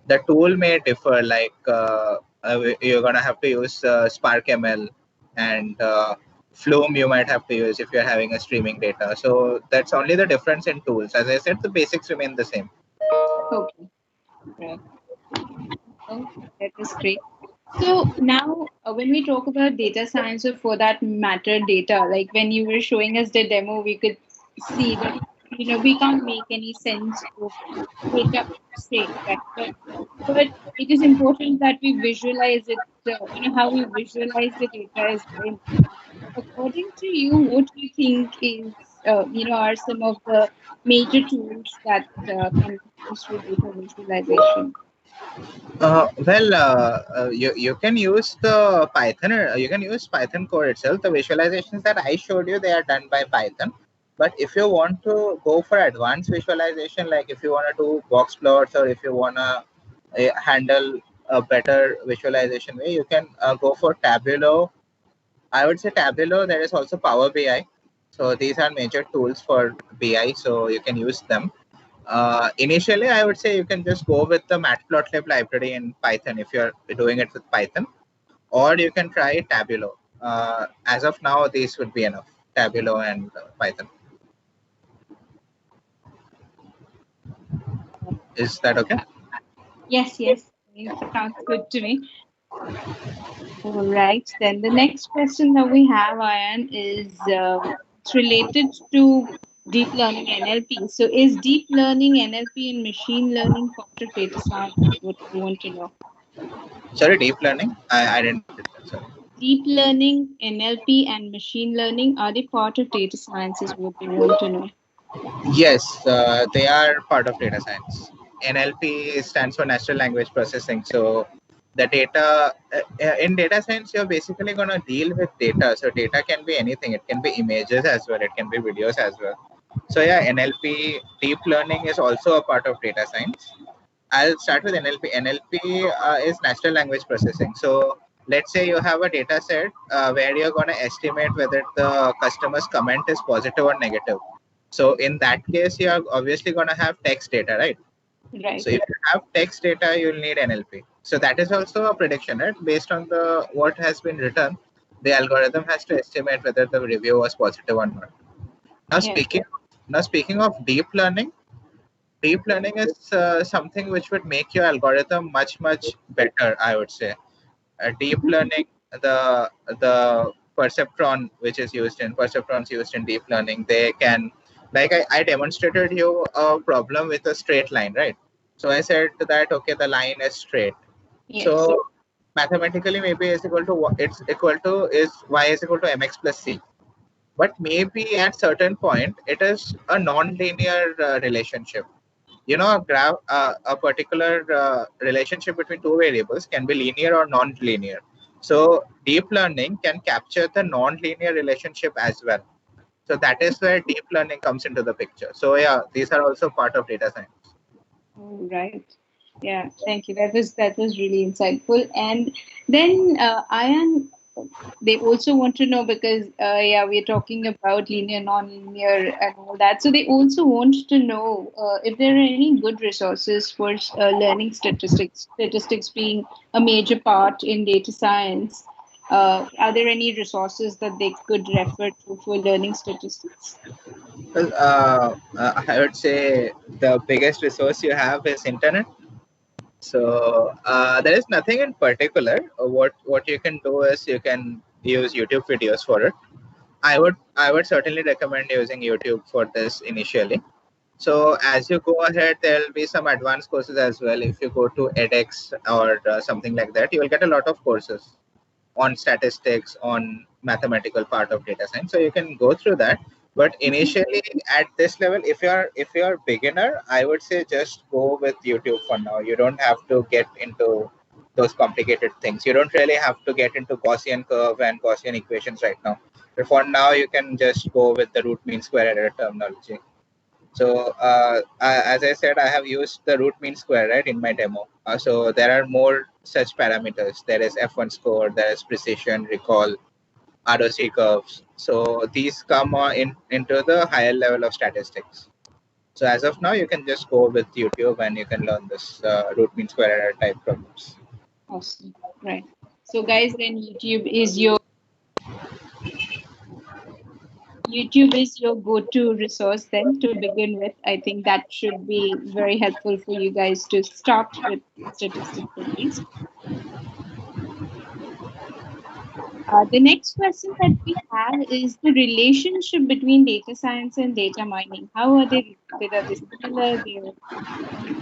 The tool may differ, like you're going to have to use Spark ML, and Flume you might have to use if you're having a streaming data. So that's only the difference in tools. As I said, the basics remain the same. Okay, right. Oh, that is great. So now, when we talk about data science, or for that matter, data, like when you were showing us the demo, we could see that we can't make any sense of data per se, right? But it is important that we visualize it. How we visualize the data is very important. According to you, what do you think is are some of the major tools that can be used for data visualization? You can use the Python. You can use Python code itself. The visualizations that I showed you, they are done by Python. But if you want to go for advanced visualization, like if you want to do box plots, or if you want to handle a better visualization way, you can go for Tableau I would say Tableau. There is also Power BI. So these are major tools for BI, so you can use them. Initially, I would say you can just go with the matplotlib library in Python if you're doing it with Python, or you can try Tableau. As of now, these would be enough, Tableau and Python. Is that okay? Yes, yes. It sounds good to me. All right. Then the next question that we have, Ayan, is it's related to deep learning NLP. So, is deep learning NLP and machine learning part of data science? What we want to know. Sorry, deep learning? I didn't get that. Sorry. Deep learning, NLP, and machine learning, are they part of data science? Is what we want to know. Yes, they are part of data science. NLP stands for natural language processing. So the data in data science, you're basically going to deal with data. So data can be anything. It can be images as well. It can be videos as well. So yeah, NLP, deep learning is also a part of data science. I'll start with NLP. NLP is natural language processing. So let's say you have a data set where you're going to estimate whether the customer's comment is positive or negative. So in that case, you are obviously going to have text data, right? Right. So if you have text data, you'll need NLP. So that is also a prediction, right? Based on the what has been written, the algorithm has to estimate whether the review was positive or not. Now Yes. speaking of deep learning is something which would make your algorithm much better, I would say. Deep learning, the perceptron which is used in perceptrons used in deep learning, they can, like I demonstrated you a problem with a straight line, right? So I said that okay, the line is straight. Yes. So mathematically maybe is equal to it's equal to is y is equal to mx plus c, but maybe at certain point it is a non-linear relationship. You know, a particular relationship between two variables can be linear or non-linear. So deep learning can capture the non-linear relationship as well. So that is where deep learning comes into the picture. So yeah, these are also part of data science. All right. Yeah, thank you. That was really insightful. And then Ayan, they also want to know because yeah, we're talking about linear, non-linear, and all that. So they also want to know if there are any good resources for learning statistics. Statistics being a major part in data science. Are there any resources that they could refer to for learning statistics? Well, I would say the biggest resource you have is internet. So there is nothing in particular. What you can do is you can use YouTube videos for it. I would certainly recommend using YouTube for this initially. So as you go ahead, there will be some advanced courses as well. If you go to edX or something like that, you will get a lot of courses on statistics, on mathematical part of data science. So you can go through that. But initially at this level, if you're beginner, I would say just go with YouTube for now. You don't have to get into those complicated things. You don't really have to get into Gaussian curve and Gaussian equations right now. But for now, you can just go with the root mean square error terminology. So as I said, I have used the root mean square, right, in my demo. So there are more such parameters. There is F1 score, there is precision, recall, ROC curves. So these come into the higher level of statistics. So as of now, you can just go with YouTube and you can learn this root mean square error type problems. Awesome. Right. So guys, then YouTube is your go-to resource then to begin with. I think that should be very helpful for you guys to start with statistics at least. The next question that we have is the relationship between data science and data mining. How are they related? Are they similar?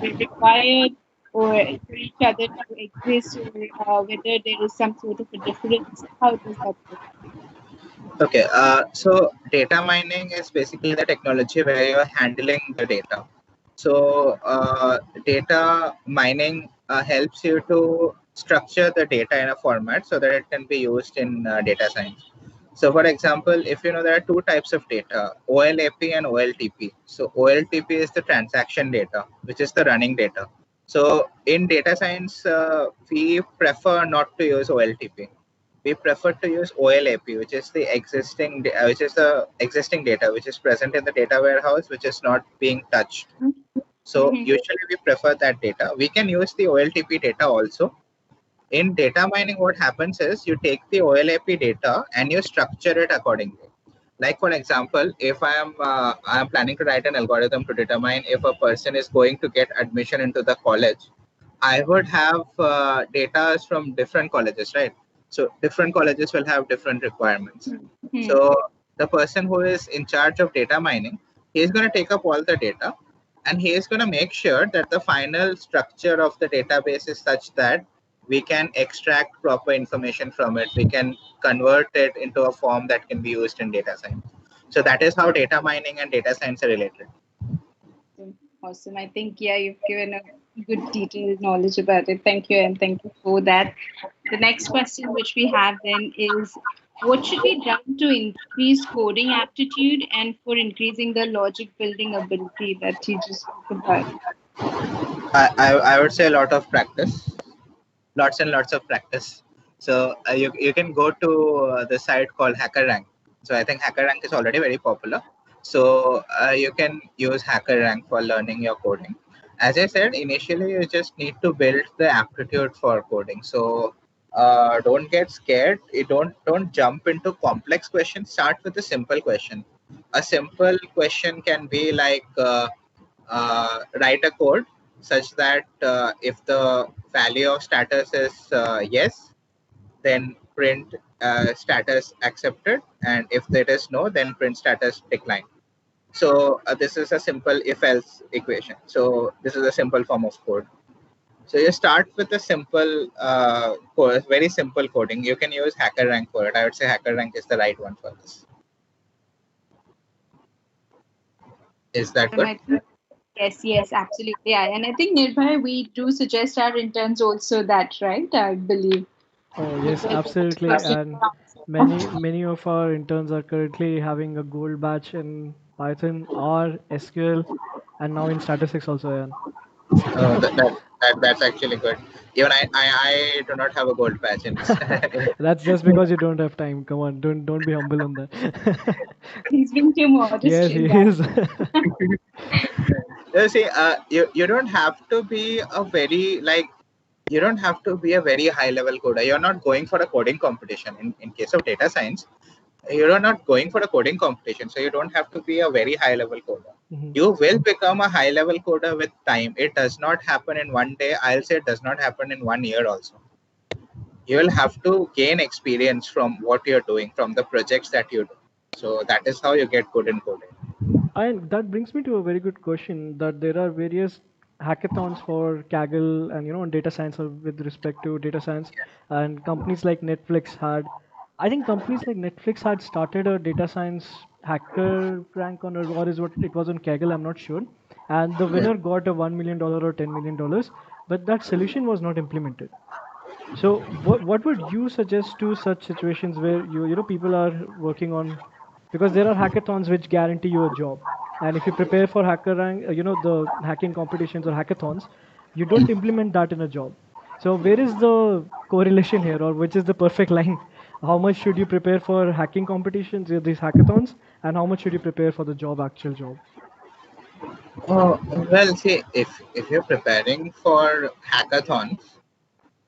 They required or for each other to exist, or whether there is some sort of a difference? How does that work? Okay, so data mining is basically the technology where you're handling the data. So data mining helps you to structure the data in a format so that it can be used in data science. So for example, if you know there are two types of data, OLAP and OLTP. So OLTP is the transaction data, which is the running data. So in data science, we prefer not to use OLTP we prefer to use OLAP, which is the existing data which is present in the data warehouse, which is not being touched. So usually we prefer that data. We can use the OLTP data also. In data mining, what happens is you take the OLAP data and you structure it accordingly. Like for example, if I am planning to write an algorithm to determine if a person is going to get admission into the college, I would have data from different colleges, right? So different colleges will have different requirements. So the person who is in charge of data mining, he is going to take up all the data, and he is going to make sure that the final structure of the database is such that we can extract proper information from it. We can convert it into a form that can be used in data science. So that is how data mining and data science are related. Awesome. I think, yeah, you've given a good detailed knowledge about it. Thank you, and thank you for that. The next question which we have then is, what should be done to increase coding aptitude and for increasing the logic building ability that you just spoke about? I would say a lot of practice, lots and lots of practice. So you can go to the site called HackerRank. So I think HackerRank is already very popular. So you can use HackerRank for learning your coding. As I said, initially you just need to build the aptitude for coding. So don't get scared. You don't jump into complex questions. Start with a simple question. A simple question can be like write a code such that if the value of status is yes, then print status accepted, and if it is no, then print status declined. So this is a simple if-else equation. So this is a simple form of code. So you start with a simple code, very simple coding. You can use HackerRank for it. I would say HackerRank is the right one for this. Is that good? Yes, absolutely. And I think, Nirbhay, we do suggest our interns also that, right? I believe. Oh yes, absolutely. And many of our interns are currently having a gold badge in Python, R, SQL, and now in statistics also. Ian. That's actually good. Even I do not have a gold patch in That's just because you don't have time. Come on, don't be humble on that. He's being too modest Yes, he in that. is. You see, you don't have to be a very you don't have to be a very high level coder. You're not going for a coding competition. In case of data science, you're not going for a coding competition, so you don't have to be a very high level coder. You will become a high level coder with time. It does not happen in one day. I'll say it does not happen in 1 year also. You will have to gain experience from what you're doing, from the projects that you do. So that is how you get good in coding. And that brings me to a very good question that there are various hackathons for Kaggle and data science or with respect to data science, and companies like Netflix had, I think companies like Netflix had started a data science hacker rank on or is what it was on Kaggle, I'm not sure, and the winner got a $1 million or $10 million, but that solution was not implemented. So what would you suggest to such situations where people are working on, because there are hackathons which guarantee you a job, and if you prepare for hacker rank, the hacking competitions or hackathons, you don't implement that in a job. So where is the correlation here, or which is the perfect line? How much should you prepare for hacking competitions, these hackathons, and how much should you prepare for the job, actual job? Oh, well, see, if you're preparing for hackathons,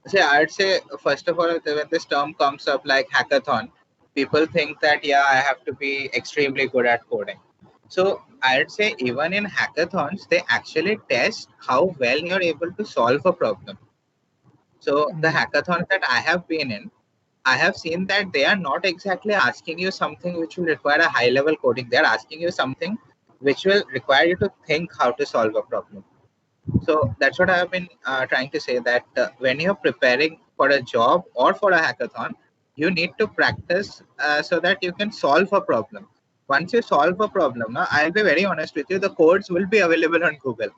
see, I'd say first of all, when this term comes up like hackathon, people think that yeah, I have to be extremely good at coding. So I'd say even in hackathons, they actually test how well you're able to solve a problem. So the hackathons that I have been in, I have seen that they are not exactly asking you something which will require a high level coding. They're asking you something which will require you to think how to solve a problem. So that's what I've been trying to say, that when you're preparing for a job or for a hackathon, you need to practice so that you can solve a problem. Once you solve a problem, I'll be very honest with you, the codes will be available on Google.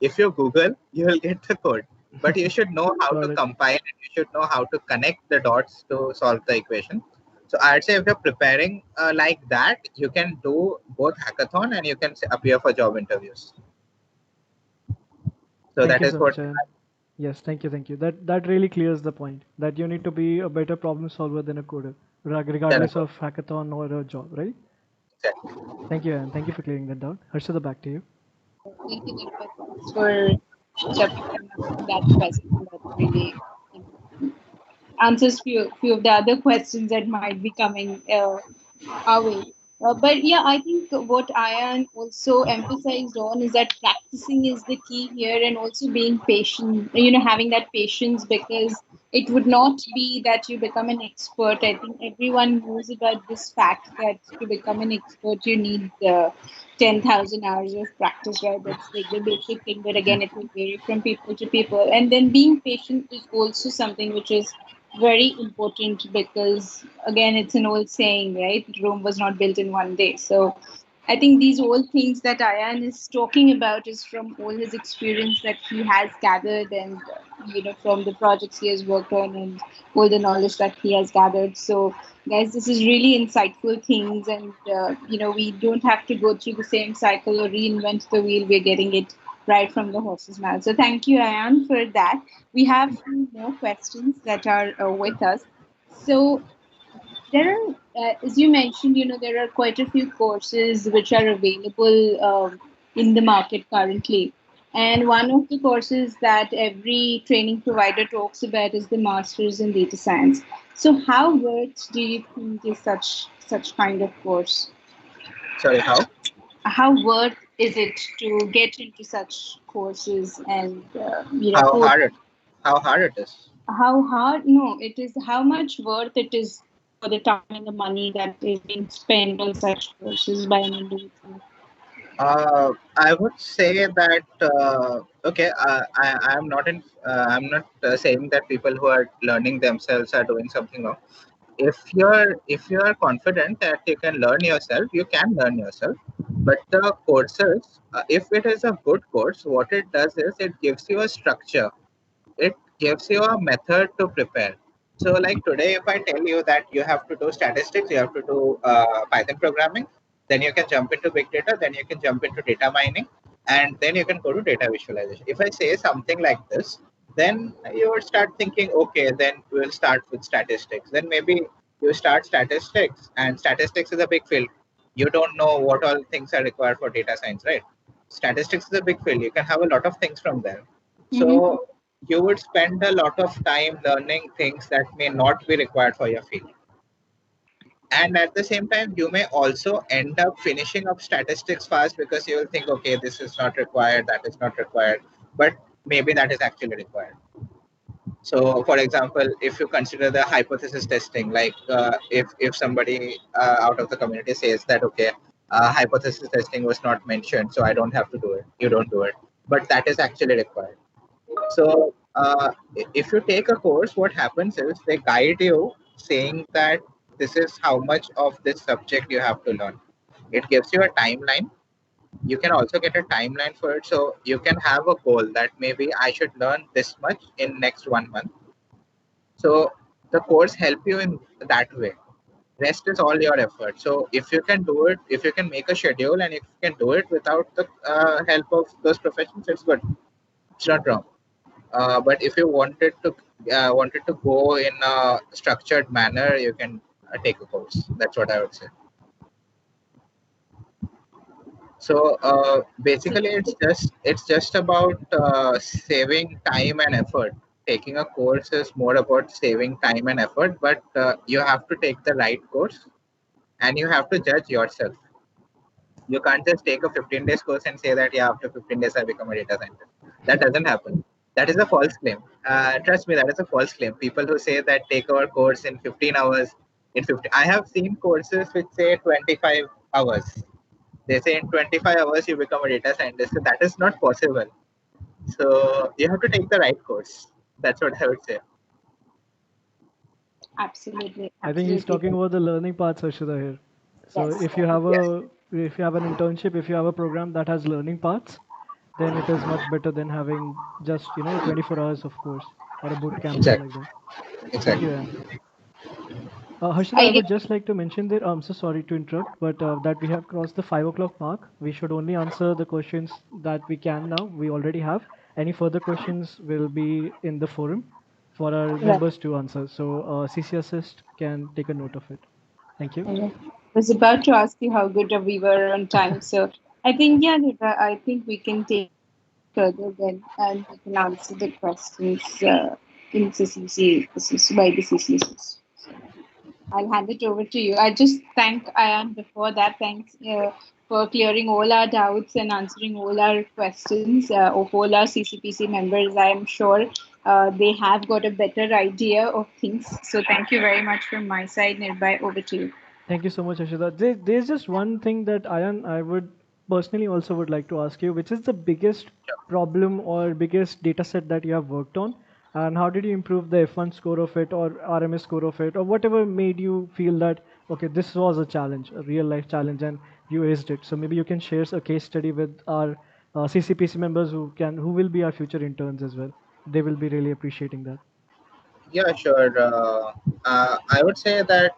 If you Google, you will get the code. But you should know how to Got it. compile it. You should know how to connect the dots to solve the equation. So I'd say if you're preparing like that, you can do both hackathon and you can appear for job interviews. So Thank that you is so what much, Aaron. Yes, thank you, thank you. That really clears the point that you need to be a better problem solver than a coder, regardless Correct. of hackathon or a job, right? Exactly. Thank you, and thank you for clearing that down. Harshada, back to you. Thank you, Nirbhay. Thanks for picking up on that question. That really, you know, answers few of the other questions that might be coming our way. But yeah, I think what Ayan also emphasized on is that practicing is the key here, and also being patient, having that patience, because it would not be that you become an expert. I think everyone knows about this fact that to become an expert, you need 10,000 hours of practice, right? That's like the basic thing, but again, it will vary from people to people. And then being patient is also something which is very important, because again, it's an old saying, right? Rome was not built in one day. So I think these all things that Ayan is talking about is from all his experience that he has gathered, and from the projects he has worked on, and all the knowledge that he has gathered. So guys, this is really insightful things, and we don't have to go through the same cycle or reinvent the wheel. We're getting it right from the horse's mouth. So thank you, Ayan, for that. We have few more questions that are with us. So there are, as you mentioned, there are quite a few courses which are available in the market currently. And one of the courses that every training provider talks about is the Masters in Data Science. So how worth do you think is such kind of course? Sorry, how? How worth is it to get into such courses, and How for hard it? How hard it is? how hard? No, it is how much worth it is for the time and the money that is being spent on such courses by an individual. I would say that okay. I'm not in. I'm not saying that people who are learning themselves are doing something wrong. If you're confident that you can learn yourself, you can learn yourself. But the courses, if it is a good course, what it does is it gives you a structure. It gives you a method to prepare. So, like today, if I tell you that you have to do statistics, you have to do Python programming, then you can jump into big data, then you can jump into data mining, and then you can go to data visualization. If I say something like this, then you would start thinking, okay, then we'll start with statistics. Then maybe you start statistics, and statistics is a big field. You don't know what all things are required for data science, right? Statistics is a big field. You can have a lot of things from there. Mm-hmm. So you would spend a lot of time learning things that may not be required for your field. And at the same time, you may also end up finishing up statistics fast because you will think, okay, this is not required, that is not required, but maybe that is actually required. So, for example, if you consider the hypothesis testing, like if somebody out of the community says that, okay, hypothesis testing was not mentioned, so I don't have to do it, you don't do it, but that is actually required. So, if you take a course, what happens is they guide you saying that this is how much of this subject you have to learn. It gives you a timeline. You can also get a timeline for it. So you can have a goal that maybe I should learn this much in next 1 month. So the course help you in that way. Rest is all your effort. So if you can do it, if you can make a schedule and if you can do it without the help of those professions, it's good. It's not wrong. But if you wanted to go in a structured manner, you can take a course. That's what I would say. So basically, it's just about saving time and effort. Taking a course is more about saving time and effort, but you have to take the right course and you have to judge yourself. You can't just take a 15 days course and say that, yeah, after 15 days I become a data scientist. That doesn't happen. That is a false claim. Trust me, that is a false claim. People who say that take our course in 15 hours, in 50, I have seen courses which say 25 hours. They say in 25 hours you become a data scientist. So that is not possible. So you have to take the right course. That's what I would say. Absolutely, I think he's absolutely. talking about the learning parts, Harshada here. So Yes. Yes, if you have an internship, if you have a program that has learning parts, then it is much better than having just 24 hours of course or a boot camp thing like exactly. that. Thank you, Exactly. Anne. Harshada, I I guess would just like to mention there. I'm so sorry to interrupt, but that we have crossed the 5 o'clock mark. We should only answer the questions that we can now. We already have. any further questions will be in the forum for our Right. members to answer. So CC Assist can take a note of it. Thank you. I was about to ask you how good we were on time. So I think, yeah, Nita, I think we can take further then and we can answer the questions in CCC, by the CCC. I'll hand it over to you. I just thank Ayan before that. Thanks for clearing all our doubts and answering all our questions of all our CCPC members. I am sure they have got a better idea of things. So thank you very much from my side. Nirbhay, over to you. Thank you so much, Ashita. There's just one thing that Ayan, I would personally also would like to ask you, which is the biggest problem or biggest data set that you have worked on, and how did you improve the F1 score of it or RMS score of it, or whatever made you feel that, okay, this was a challenge, a real life challenge, and you aced it. So maybe you can share a case study with our CCPC members who will be our future interns as well. They will be really appreciating that. Yeah, sure. I would say that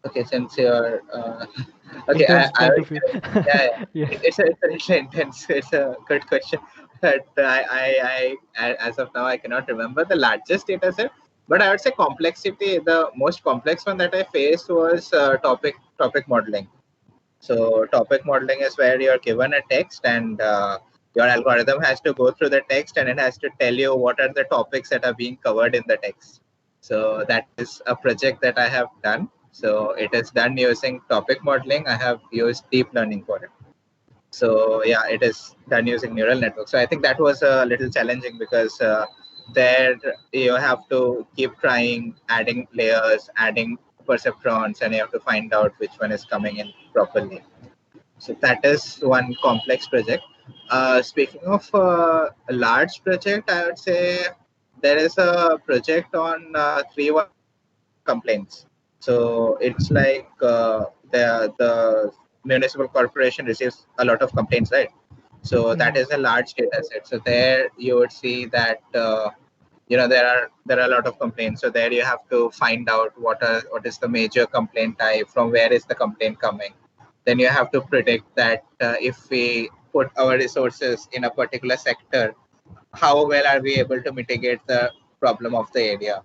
okay, since you're okay, Interns I point of view. yeah, yeah. Yes. It's a little intense. It's a good question, but as of now I cannot remember the largest data set. But I would say complexity. The most complex one that I faced was topic modeling. So topic modeling is where you're given a text and your algorithm has to go through the text and it has to tell you what are the topics that are being covered in the text. So that is a project that I have done. So it is done using topic modeling. I have used deep learning for it. So yeah, it is done using neural networks. So I think that was a little challenging because there you have to keep trying, adding layers, adding perceptrons, and you have to find out which one is coming in properly. So that is one complex project. Speaking of a large project, I would say there is a project on 311 complaints. So it's like the municipal corporation receives a lot of complaints, right? So that Mhm. is a large data set. So there you would see that there are a lot of complaints. So there you have to find out what is the major complaint type, from where is the complaint coming. Then you have to predict that if we put our resources in a particular sector, how well are we able to mitigate the problem of the area.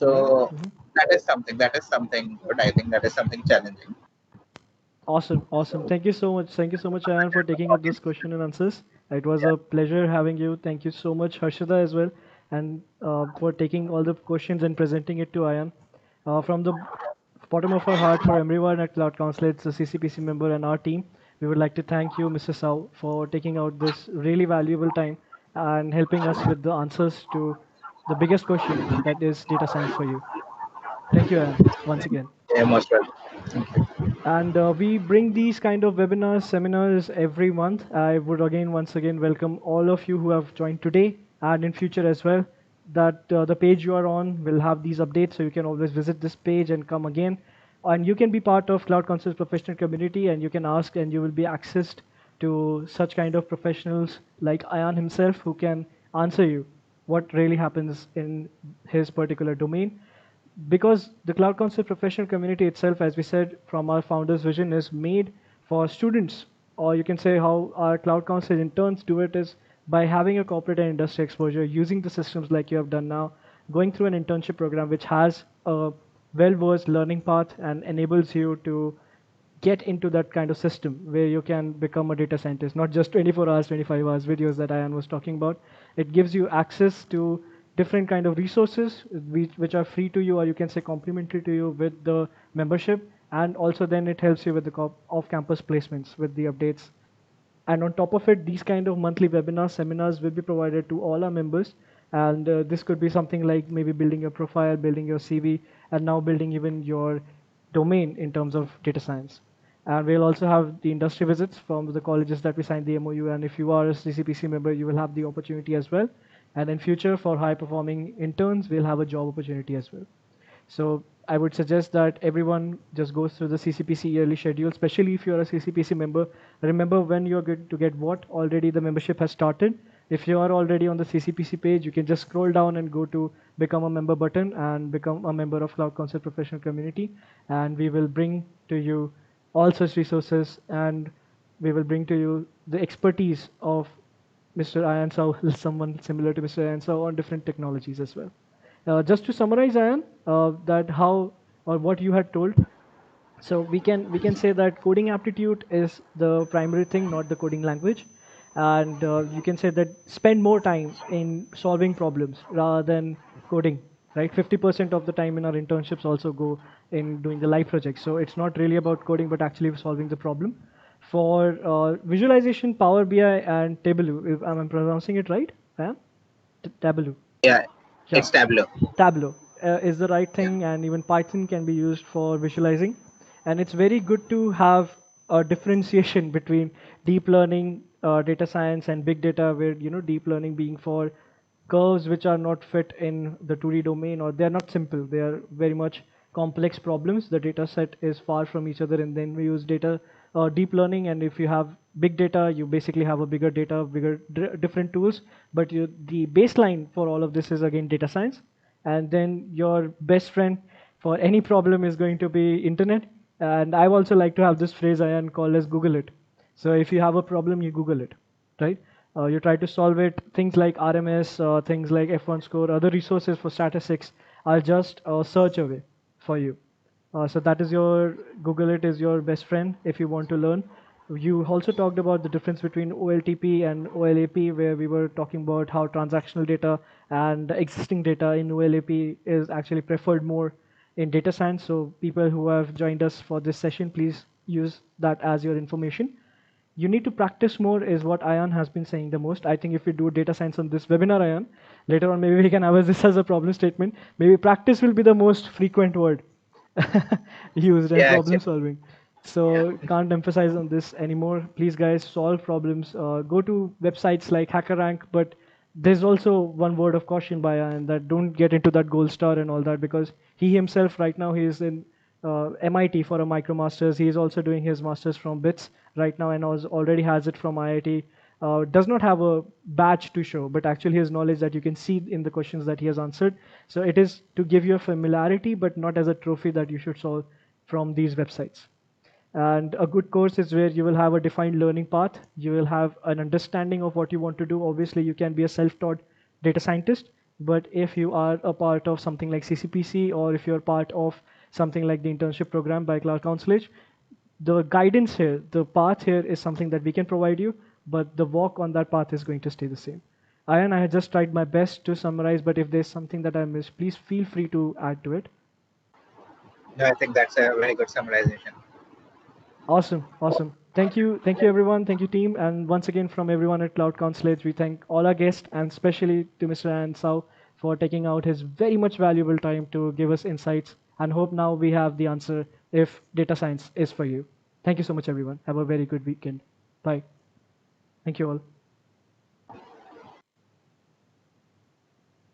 So Mhm. that is something good. I think that is something challenging. Awesome, awesome. Thank you so much. Thank you so much, Ayan, for taking up this question and answers. It was Yeah, a pleasure having you. Thank you so much, Harshada, as well, and for taking all the questions and presenting it to Ayan. From the bottom of our heart, for everyone at Cloud Counselage, the CCPC member, and our team, we would like to thank you, Mr. Sau, for taking out this really valuable time and helping us with the answers to the biggest question that is data science for you. Thank you, Ayan, once again. yeah, most welcome. And we bring these kind of webinars, seminars every month. I would again, once again, welcome all of you who have joined today and in future as well. That the page you are on will have these updates, so you can always visit this page and come again. And you can be part of Cloud Concepts professional community, and you can ask, and you will be accessed to such kind of professionals like Ayan himself, who can answer you what really happens in his particular domain, because the Cloud Concept professional community itself, as we said from our founder's vision, is made for students, or you can say how our Cloud Council interns do it is by having a corporate and industry exposure, using the systems like you have done now, going through an internship program which has a well-versed learning path and enables you to get into that kind of system where you can become a data scientist, not just 24 hours, 25 hours videos that Ayan was talking about. It gives you access to different kind of resources which are free to you, or you can say complimentary to you with the membership. And also then it helps you with the off-campus placements with the updates. And on top of it, these kind of monthly webinars, seminars will be provided to all our members. And this could be something like maybe building your profile, building your CV, and now building even your domain in terms of data science. And we'll also have the industry visits from the colleges that we signed the MOU. And if you are a CCPC member, you will have the opportunity as well. And in future, for high performing interns, we'll have a job opportunity as well. So I would suggest that everyone just goes through the CCPC yearly schedule, especially if you're a CCPC member. Remember when you're going to get what? Already the membership has started. If you are already on the CCPC page, you can just scroll down and go to become a member button and become a member of Cloud Concept Professional Community. And we will bring to you all such resources, and we will bring to you the expertise of Mr. Ayan Sao, someone similar to Mr. Ayan Sao on different technologies as well. Just to summarize, Ayan, that how or what you had told. So we can say that coding aptitude is the primary thing, not the coding language, and you can say that spend more time in solving problems rather than coding. Right, 50% of the time in our internships also go in doing the live projects. So it's not really about coding, but actually solving the problem. For visualization, Power BI and Tableau, if I'm pronouncing it right, Tableau. Yeah, Yeah, it's Tableau. Tableau is the right Yeah. thing, and even Python can be used for visualizing. And it's very good to have a differentiation between deep learning, data science, and big data, where deep learning being for curves which are not fit in the 2D domain, or they're not simple. They are very much complex problems. The data set is far from each other, and then we use data deep learning. And if you have big data, you basically have a bigger data, bigger different tools. But the baseline for all of this is again data science, and then your best friend for any problem is going to be internet. And I also like to have this phrase I call as Google it. So if you have a problem, you Google it, right? You try to solve it. Things like RMS, things like F1 score, other resources for statistics are just a search away for you. So that is your Google it is your best friend if you want to learn. You also talked about the difference between OLTP and OLAP, where we were talking about how transactional data and existing data in OLAP is actually preferred more in data science. So people who have joined us for this session, please use that as your information. You need to practice more is what Ayan has been saying the most. I think if we do data science on this webinar, Ayan, later on maybe we can have this as a problem statement. Maybe practice will be the most frequent word used and Yeah, problem actually. solving. Yeah. So can't emphasize on this anymore. Please guys, solve problems. Go to websites like HackerRank, but there's also one word of caution by Ayan, that don't get into that gold star and all that, because he himself right now he is in MIT for a MicroMasters. He is also doing his masters from BITS right now, and already has it from IIT. Does not have a badge to show, but actually his knowledge that you can see in the questions that he has answered. So it is to give you a familiarity, but not as a trophy that you should solve from these websites. And a good course is where you will have a defined learning path. You will have an understanding of what you want to do. Obviously, you can be a self-taught data scientist, but if you are a part of something like CCPC, or if you're part of something like the internship program by Cloud Counselage, the guidance here, the path here is something that we can provide you, but the walk on that path is going to stay the same. Ayan, I had just tried my best to summarize, but if there's something that I missed, please feel free to add to it. No, I think that's a very good summarization. Awesome, awesome. Thank you everyone, thank you team, and once again from everyone at Cloud Counselage, we thank all our guests and especially to Mr. Ansau for taking out his very much valuable time to give us insights, and hope now we have the answer if data science is for you. Thank you so much everyone. Have a very good weekend. Bye. Thank you all.